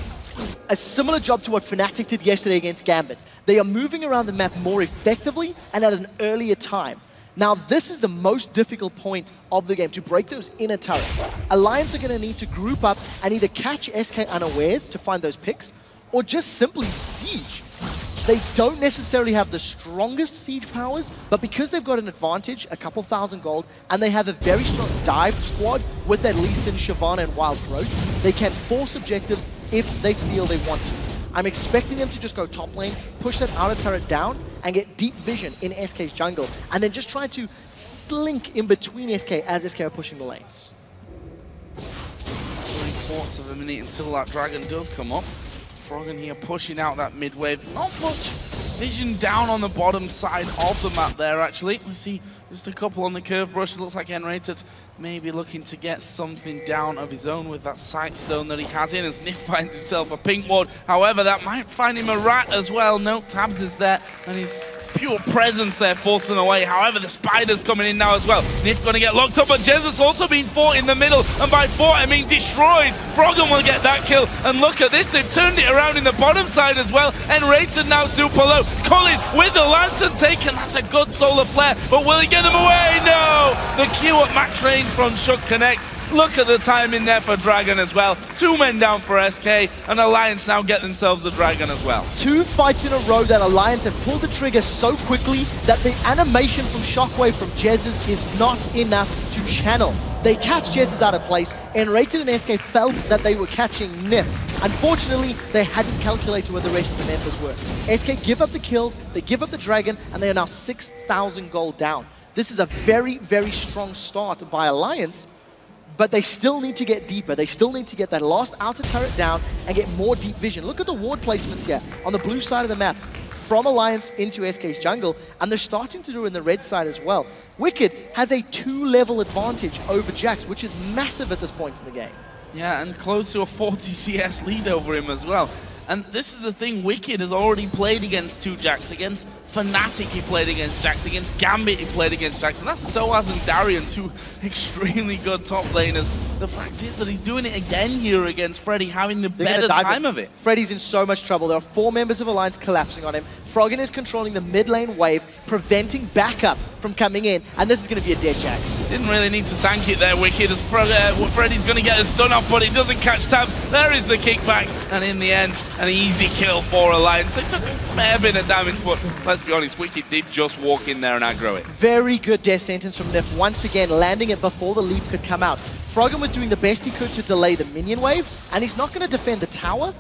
a similar job to what Fnatic did yesterday against Gambit. They are moving around the map more effectively and at an earlier time. Now, this is the most difficult point of the game, to break those inner turrets. Alliance are going to need to group up and either catch SK unawares to find those picks, or just simply siege. They don't necessarily have the strongest siege powers, but because they've got an advantage, a couple thousand gold, and they have a very strong dive squad with Elise and Shyvana and Wild Growth, they can force objectives if they feel they want to. I'm expecting them to just go top lane, push that outer turret down, and get deep vision in SK's jungle, and then just try to slink in between SK as SK are pushing the lanes. 3/4 of a minute until that dragon does come up. Froggen here pushing out that mid wave. Not much vision down on the bottom side of the map there, actually. We see just a couple on the curve brush. It looks like nRated maybe looking to get something down of his own with that sight stone that he has in, as Nyph finds himself a pink ward. However, that might find him a rat as well. No, Tabzz is there, and he's pure presence there forcing away. However, the spider's coming in now as well. Nyph going to get locked up, but Jesiz also being fought in the middle, and by fought I mean destroyed. Froggen will get that kill, and look at this, they've turned it around in the bottom side as well, and nRated now super low. Colin with the lantern taken, that's a good solar flare, but will he get them away? No! The Q at max range from Shook connects. Look at the time in there for Dragon as well. 2 men down for SK, and Alliance now get themselves a Dragon as well. 2 fights in a row that Alliance have pulled the trigger so quickly that the animation from Shockwave from Jesiz is not enough to channel. They catch Jesiz out of place, and nRated and SK felt that they were catching Nyph. Unfortunately, they hadn't calculated where the rest of the members were. SK give up the kills, they give up the Dragon, and they are now 6,000 gold down. This is a very, very strong start by Alliance, but they still need to get deeper. They still need to get that last outer turret down and get more deep vision. Look at the ward placements here on the blue side of the map from Alliance into SK's jungle, and they're starting to do it in the red side as well. Wickd has a 2-level advantage over Jax, which is massive at this point in the game. Yeah, and close to a 40 CS lead over him as well. And this is the thing, Wickd has already played against 2 Jax. Against Fnatic he played against Jax. Against Gambit he played against Jax. And that's Soaz and Darien, 2 extremely good top laners. The fact is that he's doing it again here against Freddy, having the better time of it. Freddy's in so much trouble. There are 4 members of Alliance collapsing on him. Froggen is controlling the mid lane wave, preventing backup from coming in, and this is going to be a dead Jax. Didn't really need to tank it there, Wickd, as Freddy's going to get a stun off, but he doesn't catch Tabzz. There is the kickback, and in the end, an easy kill for Alliance. They took a fair bit of damage, but let's be honest, Wickd did just walk in there and aggro it. Very good death sentence from Nyph, once again landing it before the leap could come out. Froggen was doing the best he could to delay the minion wave, and he's not going to defend the tower.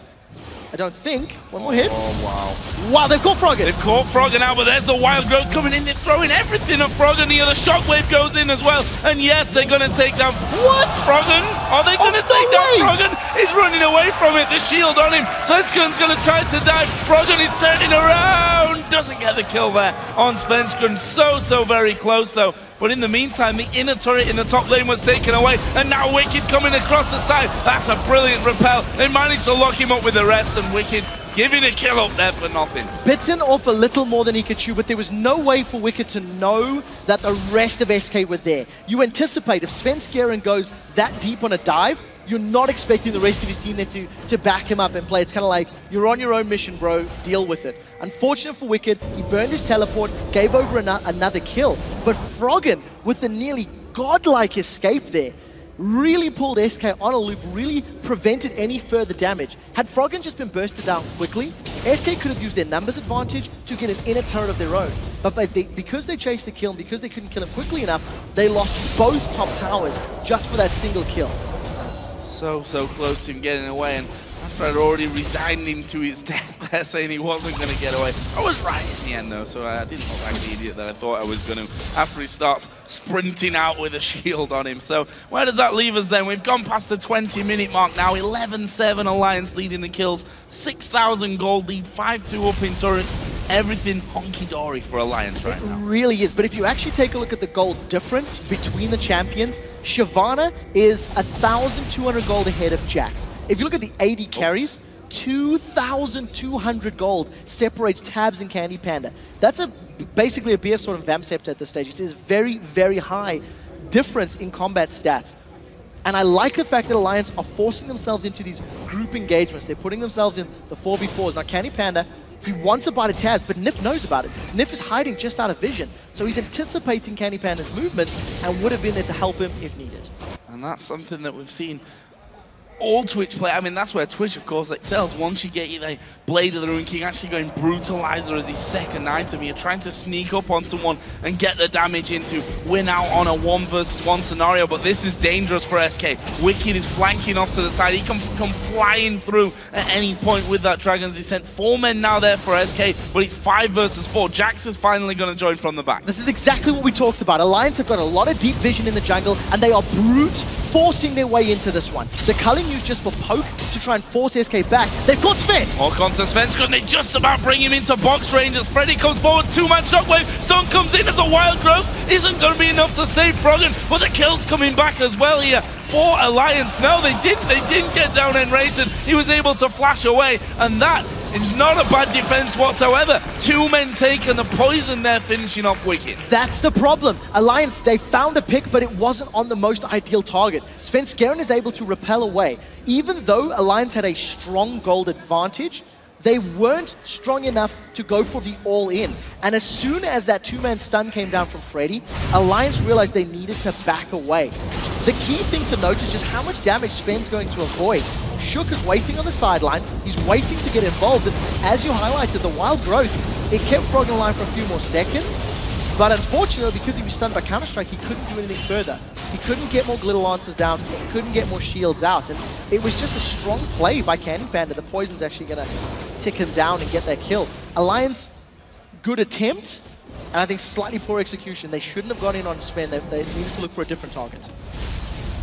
I don't think. One more hit. Oh, wow. Wow, they've caught Froggen. They've caught Froggen out, but there's the Wild Growth coming in. They're throwing everything at Froggen here. The Shockwave goes in as well. And yes, they're going to take down... What? Froggen? Are they going to take down Froggen? He's running away from it. The shield on him. Svenskeren's going to try to dive. Froggen is turning around. Doesn't get the kill there on Svenskeren. So very close, though. But in the meantime, the inner turret in the top lane was taken away, and now Wickd coming across the side. That's a brilliant repel. They managed to lock him up with the rest, and Wickd giving a kill up there for nothing. Bitten off a little more than he could chew, but there was no way for Wickd to know that the rest of SK were there. You anticipate if Svenskeren goes that deep on a dive, you're not expecting the rest of his team there to back him up and play. It's kind of like, you're on your own mission, bro, deal with it. Unfortunate for Wickd, he burned his teleport, gave over another kill. But Froggen, with the nearly godlike escape there, really pulled SK on a loop, really prevented any further damage. Had Froggen just been bursted down quickly, SK could have used their numbers advantage to get an inner turret of their own. But because they chased the kill and because they couldn't kill him quickly enough, they lost both top towers just for that single kill. So close to him getting away, and after I'd already resigned him to his death there, saying he wasn't going to get away. I was right in the end, though, so I didn't look like the idiot that I thought I was going to after he starts sprinting out with a shield on him. So where does that leave us then? We've gone past the 20-minute mark now. 11-7 Alliance leading the kills. 6,000 gold lead, 5-2 up in turrets. everything honky-dory for Alliance right now. It really is, but if you actually take a look at the gold difference between the champions, Shyvana is 1,200 gold ahead of Jax. If you look at the AD carries, 2,200 gold separates Tabzz and CandyPanda. That's basically a BF sort of Vamp Scepter at this stage. It is very, very high difference in combat stats. And I like the fact that Alliance are forcing themselves into these group engagements. They're putting themselves in the 4v4s. Now CandyPanda, he wants a bite of Tabzz, but Nyph knows about it. Nyph is hiding just out of vision. So he's anticipating CandyPanda's movements and would have been there to help him if needed. And that's something that we've seen all Twitch play. I mean, that's where Twitch, of course, excels. Once you get the Blade of the Ruined King actually going Brutalizer as his second item, you're trying to sneak up on someone and get the damage in to win out on a 1v1 scenario. But this is dangerous for SK. Wickd is flanking off to the side. He can come flying through at any point with that Dragon's Descent. 4 men now there for SK, but it's 5 versus 4. Jax is finally going to join from the back. This is exactly what we talked about. Alliance have got a lot of deep vision in the jungle, and they are brute forcing their way into this one. The culling used just for poke to try and force SK back. They've got Sven! Walk on to Svenskeren, they just about bring him into box range as Freddy comes forward, 2-man shockwave, Stun comes in as a wild growth, isn't going to be enough to save Froggen, but the kill's coming back as well here for Alliance. No, they didn't get down nRated, he was able to flash away, and that is not a bad defense whatsoever. 2 men taken, the poison there finishing off Wickd. That's the problem. Alliance, they found a pick, but it wasn't on the most ideal target. Svenskeren is able to repel away. Even though Alliance had a strong gold advantage, they weren't strong enough to go for the all-in. And as soon as that 2-man stun came down from Freddy, Alliance realized they needed to back away. The key thing to note is just how much damage Sven's going to avoid. Shook is waiting on the sidelines, he's waiting to get involved, and as you highlighted, the wild growth, it kept Froggen alive for a few more seconds, but unfortunately, because he was stunned by Counter-Strike, he couldn't do anything further. He couldn't get more glitter lancers down, he couldn't get more shields out, and it was just a strong play by CandyPanda. The poison's actually going to tick him down and get that kill. Alliance, good attempt, and I think slightly poor execution. They shouldn't have gone in on Sven, they needed to look for a different target.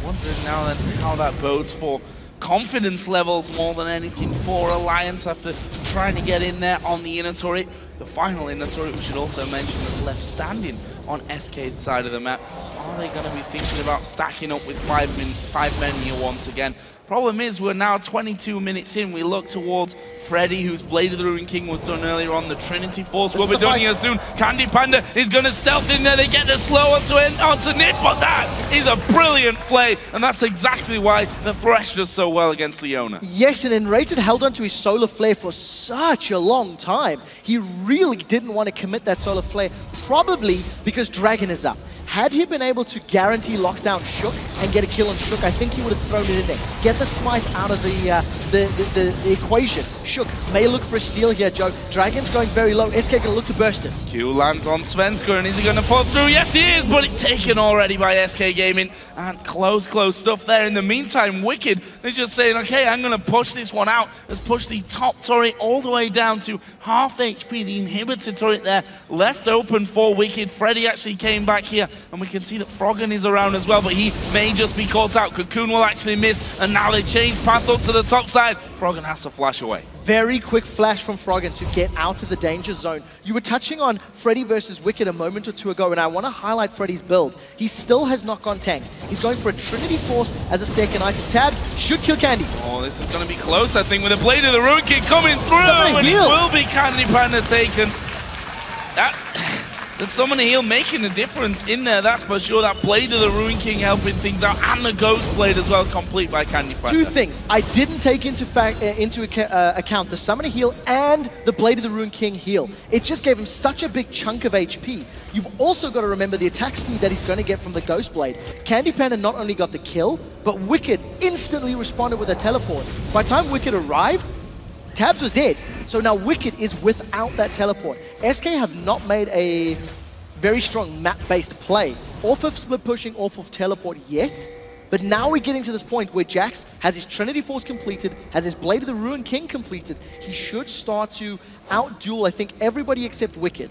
Wondering now then how that bodes for confidence levels more than anything for Alliance after trying to get in there on the inner turret. The final inner turret, we should also mention, is left standing on SK's side of the map. Are they going to be thinking about stacking up with 5 men here once again? Problem is, we're now 22 minutes in. We look towards Freddy, whose Blade of the Ruined King was done earlier on. The Trinity Force will be done here soon. CandyPanda is going to stealth in there. They get the slow onto Nyph, but that is a brilliant play, and that's exactly why the Thresh does so well against Leona. Yes, and nRated held onto his solar flare for such a long time. He really didn't want to commit that solar flare, probably because Dragon is up. Had he been able to guarantee lockdown Shook and get a kill on Shook, I think he would have thrown it in there. Get the smite out of the equation. Shook may look for a steal here, Joe. Dragon's going very low. SK going to look to burst it. Q lands on Svenskeren. Is he going to fall through? Yes, he is, but it's taken already by SK Gaming. And close stuff there. In the meantime, Wickd, they're just saying, okay, I'm going to push this one out. Let's push the top turret all the way down to half HP. The inhibitor turret there left open for Wickd. Freddy actually came back here, and we can see that Froggen is around as well, but he may just be caught out. Cocoon will actually miss, and now they change path up to the top side. Froggen has to flash away. Very quick flash from Froggen to get out of the danger zone. You were touching on Freddy versus Wickd a moment or two ago, and I want to highlight Freddy's build. He still has not gone tank. He's going for a Trinity Force as a second item. Tabzz should kill Candy. Oh, this is going to be close, I think, with a Blade of the Ruined King coming through, and it will be CandyPanda taken. That Summon Heal making a difference in there, that's for sure. That Blade of the Ruined King helping things out, and the Ghost Blade as well, complete by CandyPanda. Two things. I didn't take into account the Summoner Heal and the Blade of the Ruined King heal. It just gave him such a big chunk of HP. You've also got to remember the attack speed that he's going to get from the Ghost Blade. CandyPanda not only got the kill, but Wickd instantly responded with a teleport. By the time Wickd arrived, Tabzz was dead. So now Wickd is without that teleport. SK have not made a very strong map-based play off of split pushing, off of teleport yet. But now we're getting to this point where Jax has his Trinity Force completed, has his Blade of the Ruined King completed. He should start to out-duel, I think, everybody except Wickd.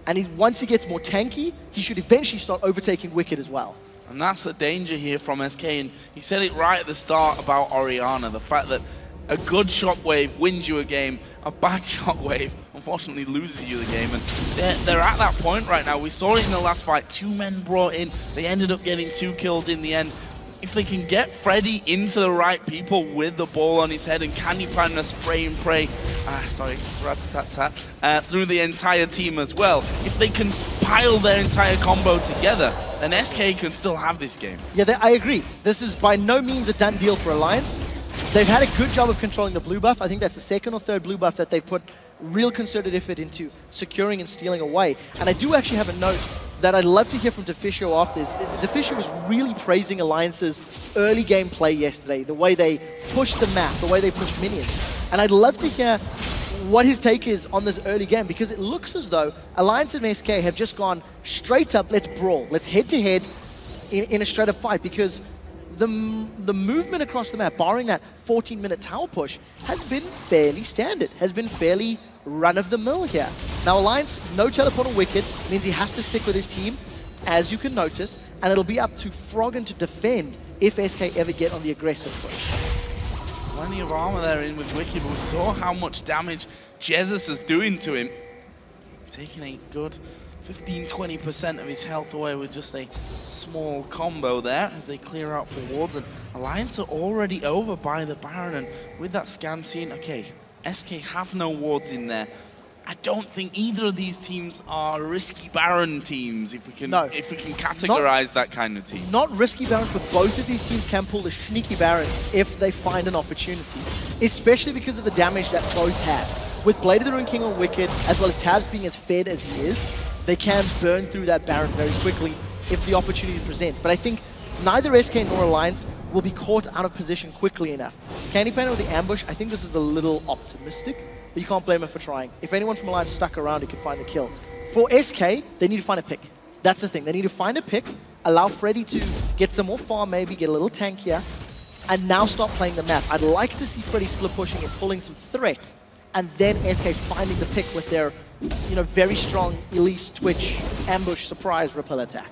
And once he gets more tanky, he should eventually start overtaking Wickd as well. And that's the danger here from SK. And he said it right at the start about Orianna, the fact that A good shockwave wins you a game. A bad shockwave, unfortunately, loses you the game. And they're at that point right now. We saw it in the last fight. 2 men brought in. They ended up getting 2 kills in the end. If they can get Freddy into the right people with the ball on his head and CandyPanda spray and pray, through the entire team as well, if they can pile their entire combo together, then SK can still have this game. Yeah, I agree. This is by no means a done deal for Alliance. They've had a good job of controlling the blue buff. I think that's the 2nd or 3rd blue buff that they've put real concerted effort into securing and stealing away. And I do actually have a note that I'd love to hear from Deficio after this. Deficio was really praising Alliance's early game play yesterday, the way they pushed the map, the way they pushed minions. And I'd love to hear what his take is on this early game, because it looks as though Alliance and SK have just gone straight up, let's brawl, let's head-to-head in a straight-up fight, because the movement across the map, barring that 14-minute tower push, has been fairly standard, has been fairly run-of-the-mill here. Now Alliance, no teleport on Wicked, means he has to stick with his team, as you can notice, and it'll be up to Froggen to defend if SK ever get on the aggressive push. Plenty of armor there in with Wicked, but we saw how much damage Jesiz is doing to him. Taking a good 15-20% of his health away with just a small combo there as they clear out for wards. And Alliance are already over by the Baron, and with that scan scene, okay, SK have no wards in there. I don't think either of these teams are risky Baron teams, if we can categorize that kind of team. Not risky Barons, but both of these teams can pull the sneaky Barons if they find an opportunity, especially because of the damage that both have. With Blade of the Rune King on Wicked, as well as Tabzz being as fed as he is, they can burn through that Baron very quickly if the opportunity presents. But I think neither SK nor Alliance will be caught out of position quickly enough. CandyPanda with the ambush, I think this is a little optimistic, but you can't blame him for trying. If anyone from Alliance stuck around, he could find the kill. For SK, they need to find a pick. That's the thing. They need to find a pick, allow Freddy to get some more farm maybe, get a little tankier, and now start playing the map. I'd like to see Freddy split pushing and pulling some threat, and then SK finding the pick with their, very strong Elise, Twitch, ambush, surprise, repel attack.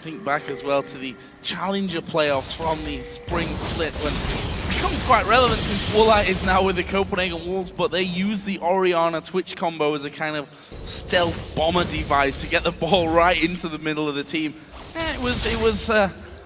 Think back as well to the Challenger playoffs from the spring split, when it becomes quite relevant since Woolite is now with the Copenhagen Wolves, but they use the Orianna Twitch combo as a kind of stealth bomber device to get the ball right into the middle of the team. It was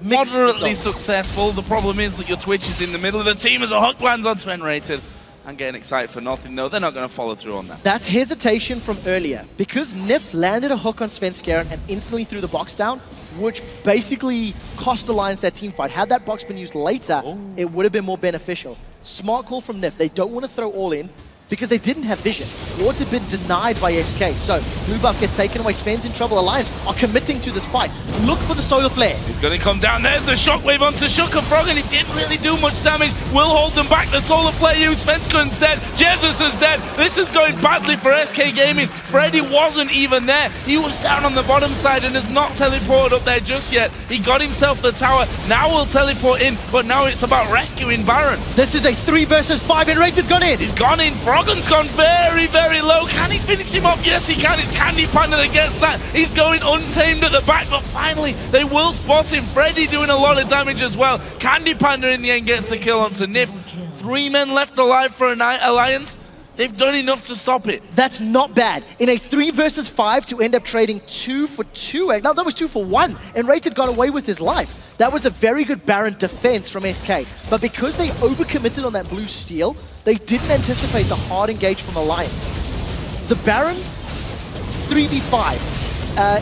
moderately successful. The problem is that your Twitch is in the middle of the team as a hook lands onto nRated. I'm getting excited for nothing, though. They're not going to follow through on that. That's hesitation from earlier. Because Nyph landed a hook on Svenskeren and instantly threw the box down, which basically cost Alliance that team fight. Had that box been used later, it would have been more beneficial. Smart call from Nyph. They don't want to throw all in because they didn't have vision. Wards had been denied by SK. So, blue buff gets taken away. Sven's in trouble. Alliance are committing to this fight. Look for the solar flare. He's going to come down. There's a shockwave onto Shook and Froggen. It didn't really do much damage. Will hold them back. The solar flare used. Svenskeren's dead. Jesiz is dead. This is going badly for SK Gaming. Freddy wasn't even there. He was down on the bottom side and has not teleported up there just yet. He got himself the tower. Now we'll teleport in, but now it's about rescuing Baron. This is a 3 versus 5 and nRated's gone in. He's gone in. Froggen's gone very, very low. Can he finish him off? Yes, he can. It's CandyPanda that gets that. He's going untamed at the back, but finally they will spot him. Freddy doing a lot of damage as well. CandyPanda in the end gets the kill onto Nyph. 3 men left alive for an Alliance. They've done enough to stop it. That's not bad. In a 3 versus 5 to end up trading 2 for 2. No, that was 2 for 1. nRated got away with his life. That was a very good Baron defense from SK. But because they overcommitted on that blue steal, they didn't anticipate the hard engage from Alliance. The Baron, 3v5.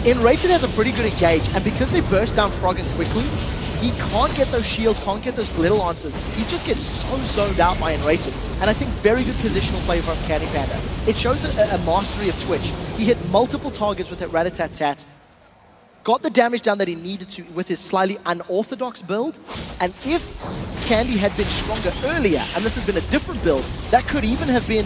nRated has a pretty good engage, and because they burst down Froggen quickly, he can't get those shields, can't get those little answers. He just gets so zoned out by nRated. And I think very good positional play from CandyPanda. It shows a mastery of Twitch. He hit multiple targets with that rat-a-tat-tat, got the damage down that he needed to with his slightly unorthodox build, and if Candy had been stronger earlier, and this had been a different build, that could even have been,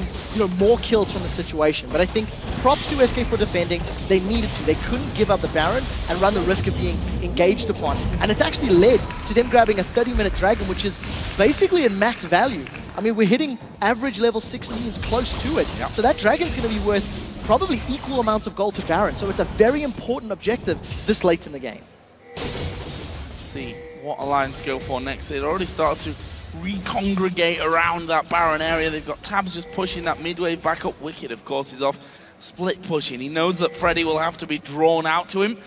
more kills from the situation. But I think props to SK for defending. They needed to. They couldn't give up the Baron and run the risk of being engaged upon. And it's actually led to them grabbing a 30-minute Dragon, which is basically in max value. I mean, we're hitting average level 16s close to it. Yep. So that Dragon's going to be worth probably equal amounts of gold to Baron, so it's a very important objective this late in the game. Let's see what Alliance go for next. It already started to recongregate around that Baron area. They've got Tabzz just pushing that mid wave back up. Wickd, of course, is off split pushing. He knows that Freddy will have to be drawn out to him.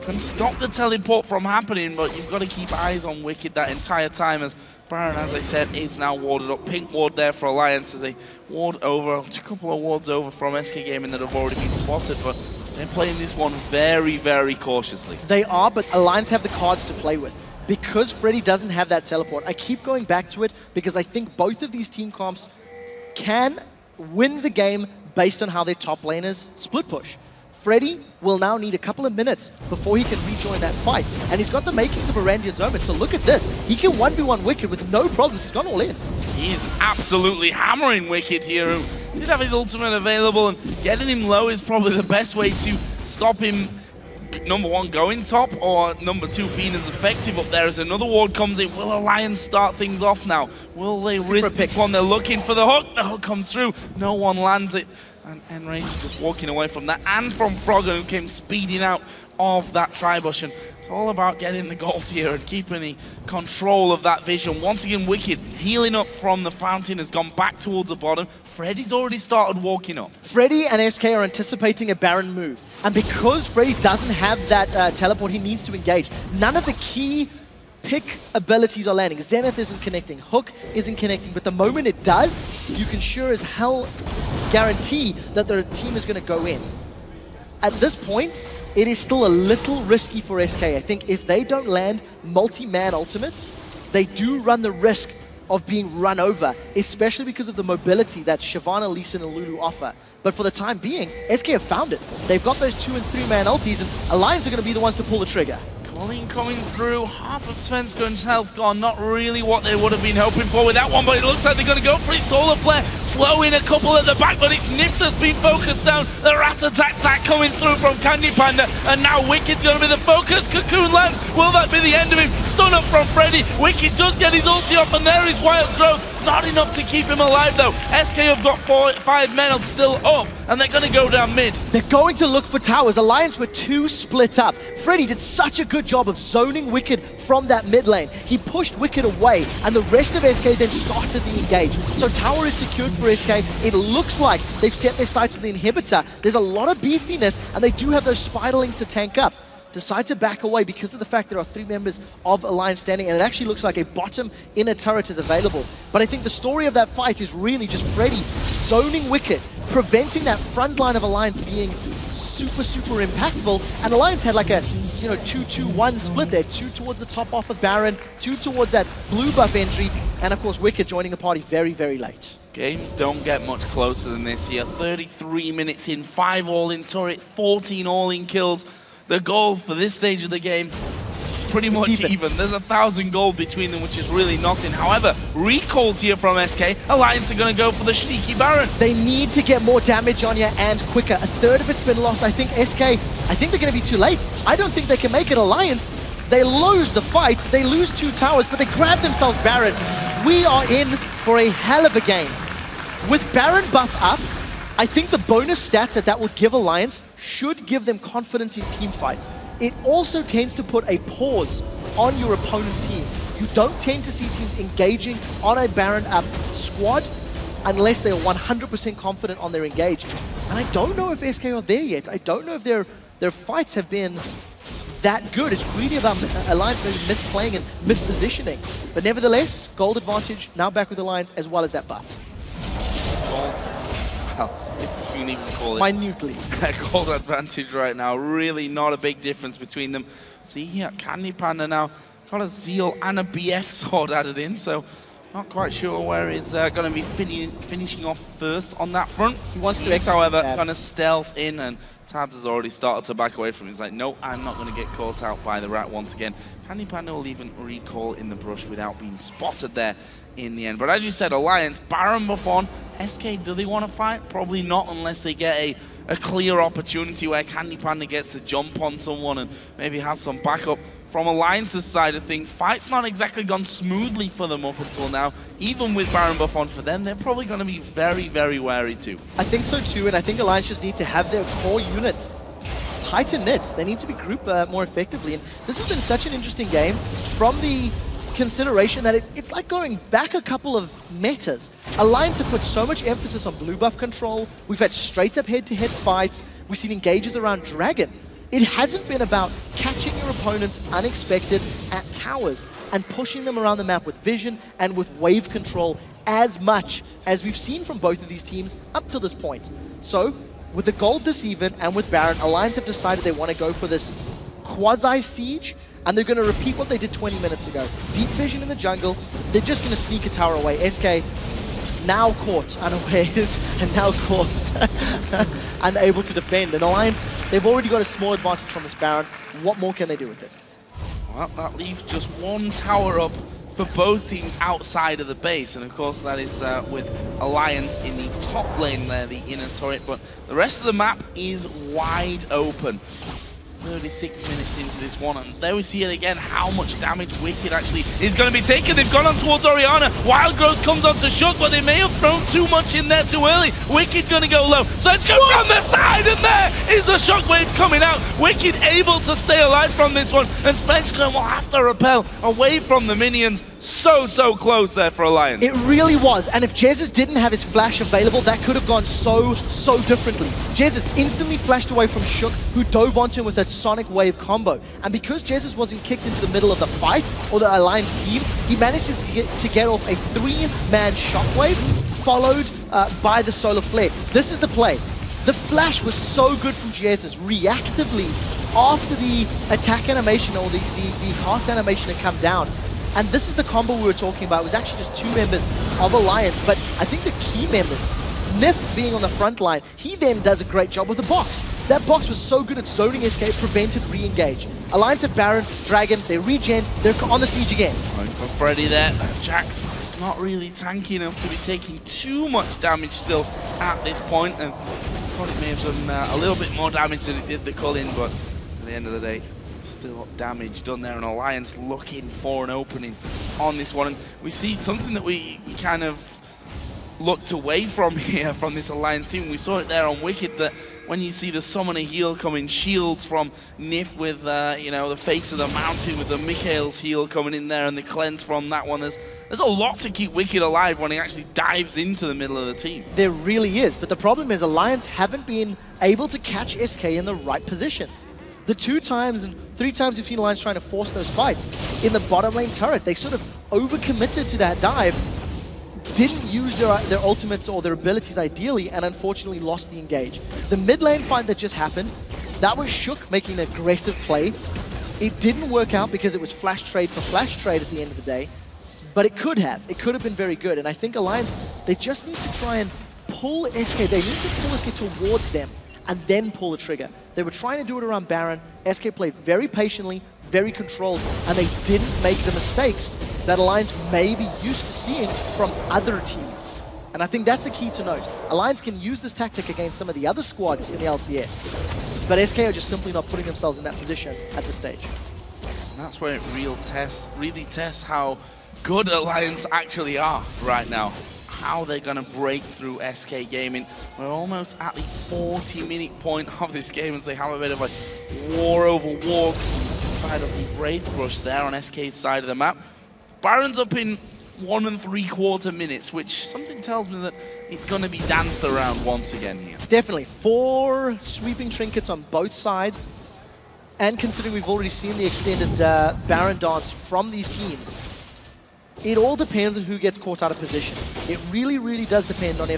Can stop the teleport from happening, but you've got to keep eyes on Wickd that entire time, as Baron, as I said, is now warded up. Pink ward there for Alliance as a ward over, a couple of wards over from SK Gaming that have already been spotted, but they're playing this one very, very cautiously. They are, but Alliance have the cards to play with. Because Freddy doesn't have that teleport, I keep going back to it because I think both of these team comps can win the game based on how their top laners split push. Freddy will now need a couple of minutes before he can rejoin that fight. And he's got the makings of a Randian's Omen, so look at this. He can 1v1 Wickd with no problems. He's gone all in. He is absolutely hammering Wickd here, who did have his ultimate available, and getting him low is probably the best way to stop him, number one, going top, or number two, being as effective up there as another ward comes in. Will Alliance start things off now? Will they risk this one? They're looking for the hook. The hook comes through. No one lands it. And nRated just walking away from that, and from Froggen, who came speeding out of that Tribush. And it's all about getting the gold here and keeping the control of that vision. Once again, Wickd healing up from the fountain has gone back towards the bottom. Freddy's already started walking up. Freddy and SK are anticipating a Baron move. And because Freddy doesn't have that teleport, he needs to engage. None of the key pick abilities are landing. Zenith isn't connecting, Hook isn't connecting, but the moment it does, you can sure as hell guarantee that the team is going to go in. At this point, it is still a little risky for SK. I think if they don't land multi-man ultimates, they do run the risk of being run over, especially because of the mobility that Shyvana, Lucian, and Lulu offer. But for the time being, SK have found it. They've got those 2- and 3-man ultis, and Alliance are going to be the ones to pull the trigger. Colleen coming through, half of Svenskeren's health gone, not really what they would have been hoping for with that one, but it looks like they're going to go for his solar flare, slow in a couple at the back, but it's Nyph that's been focused down, the rat-a-tat-tat coming through from CandyPanda, and now Wicked's going to be the focus. Cocoon lands, will that be the end of him? Stun up from Freddy, Wickd does get his ulti off, and there is Wild Growth. Not enough to keep him alive though. SK have got 5 men still up, and they're going to go down mid. They're going to look for towers. Alliance were 2 split up. Freddy did such a good job of zoning Wickd from that mid lane. He pushed Wickd away, and the rest of SK then started the engage. So tower is secured for SK. It looks like they've set their sights on the inhibitor. There's a lot of beefiness, and they do have those spiderlings to tank up. Decide to back away because of the fact there are 3 members of Alliance standing, and it actually looks like a bottom inner turret is available. But I think the story of that fight is really just Freddy zoning Wickd, preventing that front line of Alliance being super, super impactful. And Alliance had like a 2-2-1 split there. 2 towards the top off of Baron, 2 towards that blue buff entry, and of course Wickd joining the party very, very late. Games don't get much closer than this here. 33 minutes in, 5 all-in turrets, 14 all-in kills. The goal for this stage of the game, pretty much even. There's 1,000 gold between them, which is really nothing. However, recalls here from SK. Alliance are going to go for the sneaky Baron. They need to get more damage on you and quicker. 1/3 of it's been lost. I think SK, I think they're going to be too late. I don't think they can make it. Alliance, they lose the fight. They lose 2 towers, but they grab themselves Baron. We are in for a hell of a game. With Baron buff up, I think the bonus stats that would give Alliance should give them confidence in team fights. It also tends to put a pause on your opponent's team. You don't tend to see teams engaging on a Baron up squad unless they're 100% confident on their engage. And I don't know if SK are there yet. I don't know if their fights have been that good. It's really about Alliance maybe misplaying and mispositioning. But nevertheless, gold advantage, now back with Alliance, as well as that buff. Well, if you can even call it minutely. Gold advantage right now. Really not a big difference between them. See here, CandyPanda now got a Zeal and a BF sword added in, so not quite sure where he's going to be finishing off first on that front. He wants to He's, however, going to stealth in, and Tabzz has already started to back away from him. He's like, no, I'm not going to get caught out by the rat once again. CandyPanda will even recall in the brush without being spotted there in the end. But as you said, Alliance, Baron buff on. SK, do they want to fight? Probably not, unless they get a clear opportunity where CandyPanda gets to jump on someone and maybe has some backup. From Alliance's side of things, fight's not exactly gone smoothly for them up until now. Even with Baron buff on for them, they're probably going to be very, very wary too. I think so too, and I think Alliance just need to have their core unit tight and knit. They need to be grouped more effectively, and this has been such an interesting game. From the consideration that it's like going back a couple of metas. Alliance have put so much emphasis on blue buff control. We've had straight up head-to-head fights. We've seen engages around Dragon. It hasn't been about catching your opponents unexpected at towers and pushing them around the map with vision and with wave control as much as we've seen from both of these teams up to this point. So, with the gold this even and with Baron, Alliance have decided they want to go for this quasi-siege, and they're going to repeat what they did 20 minutes ago. Deep vision in the jungle, they're just going to sneak a tower away. SK now caught unawares and now caught unable to defend. And Alliance, they've already got a small advantage from this Baron. What more can they do with it? Well, that leaves just one tower up for both teams outside of the base, and of course that is with Alliance in the top lane there, the inner turret, but the rest of the map is wide open. 36 minutes into this one, and there we see it again, how much damage Wickd actually is going to be taking. They've gone on towards Orianna. Wild Growth comes onto Shook, but they may have thrown too much in there too early. Wickd going to go low. So let's go from the side, and there is the shockwave coming out. Wickd able to stay alive from this one, and Svenskeren will have to repel away from the minions. So close there for Alliance. It really was, and if Jesiz didn't have his flash available, that could have gone so differently. Jesiz instantly flashed away from Shook, who dove onto him with that Sonic Wave combo. And because Jesiz wasn't kicked into the middle of the fight, or the Alliance team, he managed to get off a 3-man shockwave, followed by the Solar Flare. This is the play. The flash was so good from Jesiz reactively after the attack animation or the cast animation had come down. And this is the combo we were talking about. It was actually just 2 members of Alliance, but I think the key members, Nyph being on the front line, he then does a great job with the box. That box was so good at zoning escape, prevented re-engage. Alliance at Baron, Dragon, they regen, they're on the siege again. Going for Freddy there. Jack's not really tanky enough to be taking too much damage still at this point, and thought it may have done a little bit more damage than it did the Cullen, but at the end of the day, still damage done there, and Alliance looking for an opening on this one. And we see something that we kind of looked away from here from this Alliance team. We saw it there on Wickd, that when you see the Summoner heal coming, shields from Nyph with you know, the face of the mountain with the Mikhail's heal coming in there, and the cleanse from that one. There's a lot to keep Wickd alive when he actually dives into the middle of the team. There really is, but the problem is Alliance haven't been able to catch SK in the right positions. The 2 times and 3 times we've seen Alliance trying to force those fights in the bottom lane turret, they sort of overcommitted to that dive, didn't use their ultimates or their abilities ideally, and unfortunately lost the engage. The mid lane fight that just happened, that was Shook making an aggressive play. It didn't work out because it was flash trade for flash trade at the end of the day, but it could have. It could have been very good, and I think Alliance, they just need to try and pull SK. They need to pull SK towards them and then pull the trigger. They were trying to do it around Baron. SK played very patiently, very controlled, and they didn't make the mistakes that Alliance may be used to seeing from other teams. And I think that's a key to note. Alliance can use this tactic against some of the other squads in the LCS, but SK are just simply not putting themselves in that position at this stage. And that's where it really tests how good Alliance actually are right now. How they're going to break through SK Gaming. We're almost at the 40-minute point of this game, as they have a bit of a war over wards side of the Wraith Rush there on SK's side of the map. Baron's up in 1 3/4 minutes, which something tells me that it's going to be danced around once again here. Definitely. 4 sweeping trinkets on both sides, and considering we've already seen the extended Baron dance from these teams, it all depends on who gets caught out of position. It really does depend on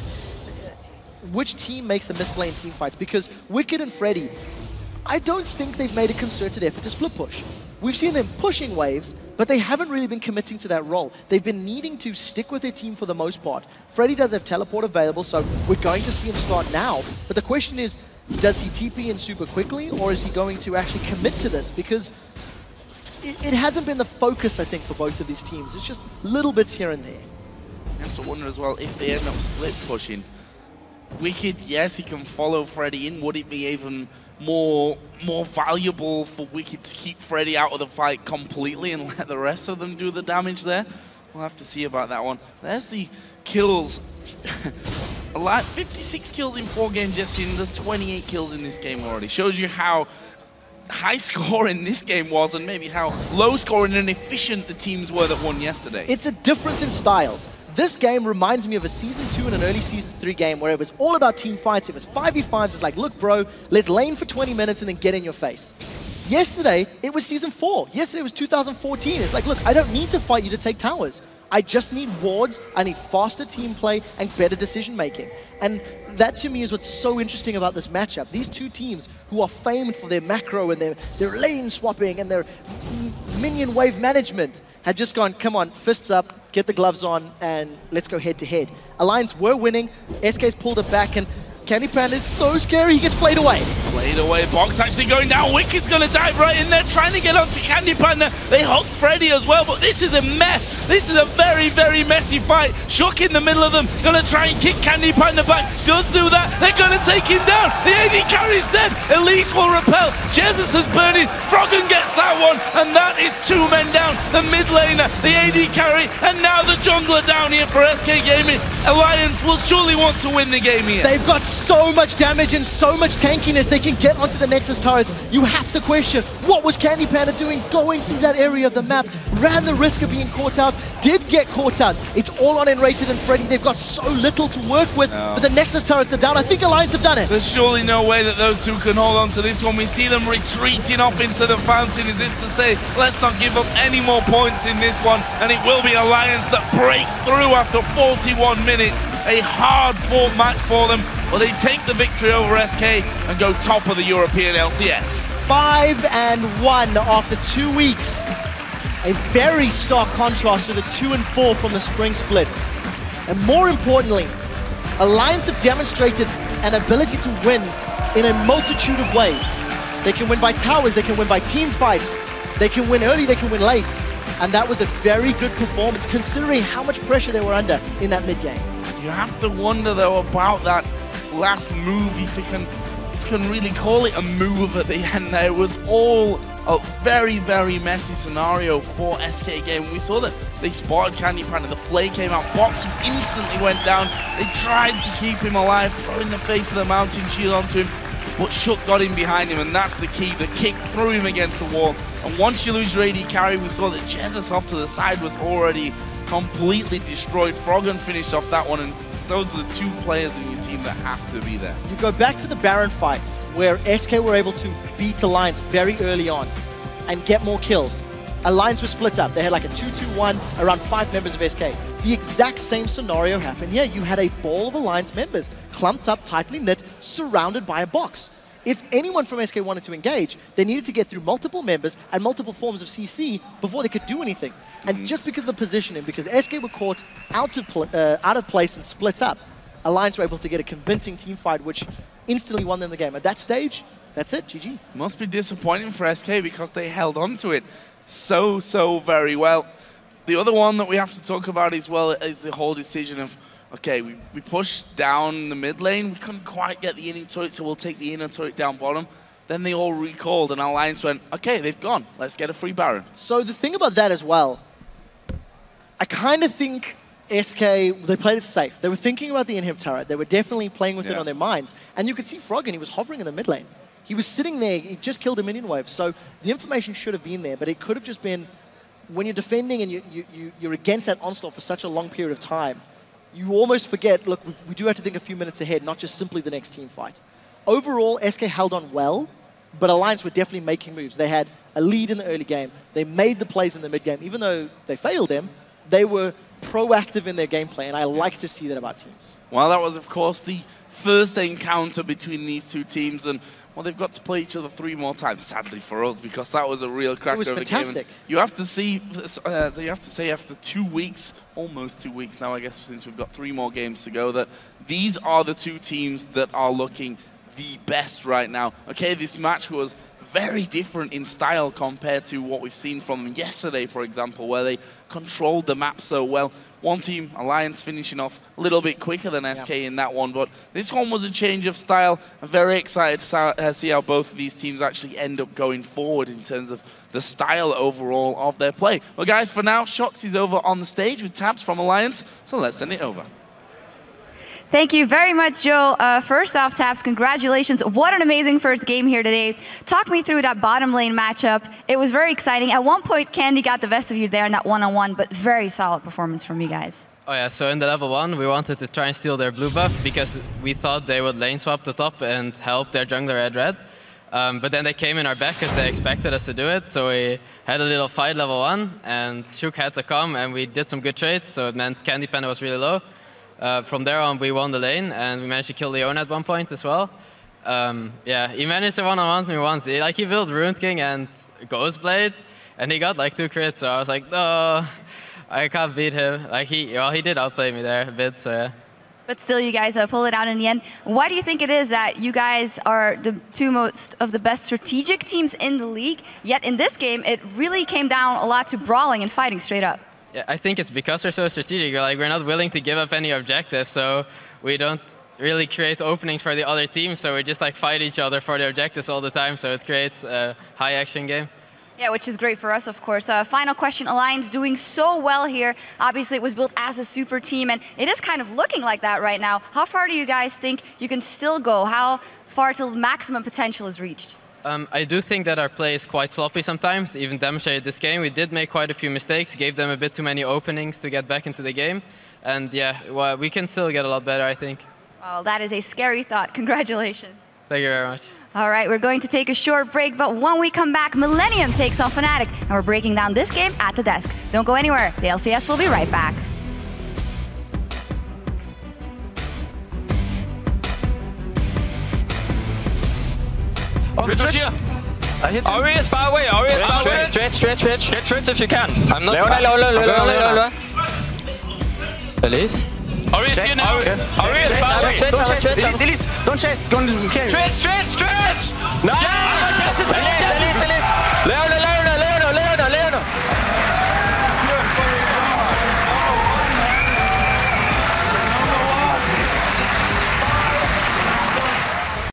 which team makes the misplay in team fights, because Wickd and Freddy, I don't think they've made a concerted effort to split push. We've seen them pushing waves, but they haven't really been committing to that role. They've been needing to stick with their team for the most part. Freddy does have teleport available, so we're going to see him start now. But the question is, does he TP in super quickly, or is he going to actually commit to this? Because it hasn't been the focus, I think, for both of these teams. It's just little bits here and there. You have to wonder as well, if they end up split pushing, Wickd, yes, he can follow Freddy in. Would it be even more valuable for Wickd to keep Freddy out of the fight completely and let the rest of them do the damage there? We'll have to see about that one. There's the kills. 56 kills in 4 games just seen. There's 28 kills in this game already. Shows you how high scoring this game was and maybe how low scoring and efficient the teams were that won yesterday. It's a difference in styles. This game reminds me of a Season 2 and an early Season 3 game where it was all about team fights. It was 5v5s. It's like, look, bro, let's lane for 20 minutes and then get in your face. Yesterday, it was Season 4. Yesterday was 2014. It's like, look, I don't need to fight you to take towers. I just need wards, I need faster team play and better decision making. And that to me is what's so interesting about this matchup. These two teams who are famed for their macro and their lane swapping and their minion wave management had just gone, come on, fists up, get the gloves on, and let's go head to head. Alliance were winning, SK's pulled it back, and CandyPanda is so scary, he gets played away. Played away, Box actually going down. Wickid's going to dive right in there, trying to get onto CandyPanda. They hook Freddy as well, but this is a mess. This is a very, very messy fight. Shook in the middle of them, going to try and kick CandyPanda back. Does do that. They're going to take him down. The AD carry's dead. Elise will repel. Jesiz has burned it. Froggen gets that one, and that is 2 men down. The mid laner, the AD carry, and now the jungler down here for SK Gaming. Alliance will surely want to win the game here. They've got so much damage and so much tankiness, they can get onto the Nexus turrets. You have to question, what was CandyPanda doing going through that area of the map? Ran the risk of being caught out, did get caught out. It's all on nRated and Freddy. They've got so little to work with, but the Nexus turrets are down. I think Alliance have done it. There's surely no way that those two can hold on to this one. We see them retreating off into the fountain as if to say, let's not give up any more points in this one. And it will be Alliance that break through after 41 minutes. A hard-fought match for them, but they take the victory over SK and go top of the European LCS. 5-1 after 2 weeks. A very stark contrast to the 2-4 from the spring split. And more importantly, Alliance have demonstrated an ability to win in a multitude of ways. They can win by towers, they can win by team fights, they can win early, they can win late. And that was a very good performance considering how much pressure they were under in that mid game. You have to wonder though about that last move, if you can really call it a move at the end there. It was all a very, very messy scenario for SK Game. We saw that they spotted CandyPanda, the flay came out, Box instantly went down. They tried to keep him alive, throwing the face of the mountain shield onto him, but Shook got in behind him, and that's the key. The kick threw him against the wall. And once you lose your AD carry, we saw that Jesiz off to the side was already completely destroyed. Froggen finished off that one, and those are the two players in your team that have to be there. You go back to the Baron fights where SK were able to beat Alliance very early on and get more kills. Alliance was split up. They had like a 2-2-1 around 5 members of SK. The exact same scenario happened here. You had a ball of Alliance members clumped up, tightly knit, surrounded by a box. If anyone from SK wanted to engage, they needed to get through multiple members and multiple forms of CC before they could do anything. And just because of the positioning, because SK were caught out of place and split up, Alliance were able to get a convincing team fight, which instantly won them the game. At that stage, that's it, GG. Must be disappointing for SK because they held on to it so very well. The other one that we have to talk about as well is the whole decision of, okay, we pushed down the mid lane, we couldn't quite get the inner turret, so we'll take the inner turret down bottom. Then they all recalled and Alliance went, okay, they've gone, let's get a free Baron. So the thing about that as well, I kind of think SK, they played it safe. They were thinking about the inhib turret. They were definitely playing with it on their minds. And you could see Froggen, he was hovering in the mid lane. He was sitting there, he just killed a minion wave. So the information should have been there, but it could have just been, when you're defending and you're against that onslaught for such a long period of time, you almost forget, look, we do have to think a few minutes ahead, not just simply the next team fight. Overall, SK held on well, but Alliance were definitely making moves. They had a lead in the early game. They made the plays in the mid game. Even though they failed them, they were proactive in their gameplay, and I like to see that about teams. Well, that was, of course, the first encounter between these two teams, and well, they've got to play each other 3 more times, sadly for us, because that was a real cracker of a game. It was fantastic. You have to say after 2 weeks, almost 2 weeks now, I guess, since we've got 3 more games to go, that these are the two teams that are looking the best right now. Okay, this match was very different in style compared to what we've seen from them yesterday, for example, where they controlled the map so well. One team, Alliance, finishing off a little bit quicker than SK in that one, but this one was a change of style. I'm very excited to see how both of these teams actually end up going forward in terms of the style overall of their play. Well, guys, for now, Shox is over on the stage with Tabzz from Alliance, so let's send it over. Thank you very much, Joe. First off, Tabzz, congratulations. What an amazing first game here today. Talk me through that bottom lane matchup. It was very exciting. At one point, Candy got the best of you there in that one-on-one, but very solid performance from you guys. Oh yeah, so in the level 1, we wanted to try and steal their blue buff because we thought they would lane swap the top and help their jungler at red. But then they came in our back because they expected us to do it. So we had a little fight level 1 and Shook had to come and we did some good trades. So it meant CandyPanda was really low. From there on, we won the lane and we managed to kill Leona at one point as well. Yeah, he managed to one-on-one me once. He built Ruined King and Ghostblade and he got like 2 crits. So I was like, no, I can't beat him. Like he did outplay me there a bit, so yeah. But still, you guys pull it out in the end. Why do you think it is that you guys are the 2 most of the best strategic teams in the league, yet in this game, it really came down a lot to brawling and fighting straight up? Yeah, I think it's because we're so strategic. We're not willing to give up any objectives, so we don't really create openings for the other team, so we just like fight each other for the objectives all the time, so it creates a high action game. Yeah, which is great for us, of course. Final question, Alliance doing so well here. Obviously, it was built as a super team, and it is kind of looking like that right now. How far do you guys think you can still go? How far till maximum potential is reached? I do think that our play is quite sloppy sometimes, even demonstrated this game. We did make quite a few mistakes, gave them a bit too many openings to get back into the game. And yeah, well, we can still get a lot better, I think. Well, that is a scary thought. Congratulations. Thank you very much. All right, we're going to take a short break, but when we come back, Millennium takes on Fnatic, and we're breaking down this game at the desk. Don't go anywhere. The LCS will be right back. Thresh here. I hit him. Ori is far away. Ori is far away. Stretch. Get Thresh if you can. I'm not. Leona. Elise. Ori is here now. Ori is far away. Elise, don't chase. Go and carry. Stretch. Nice.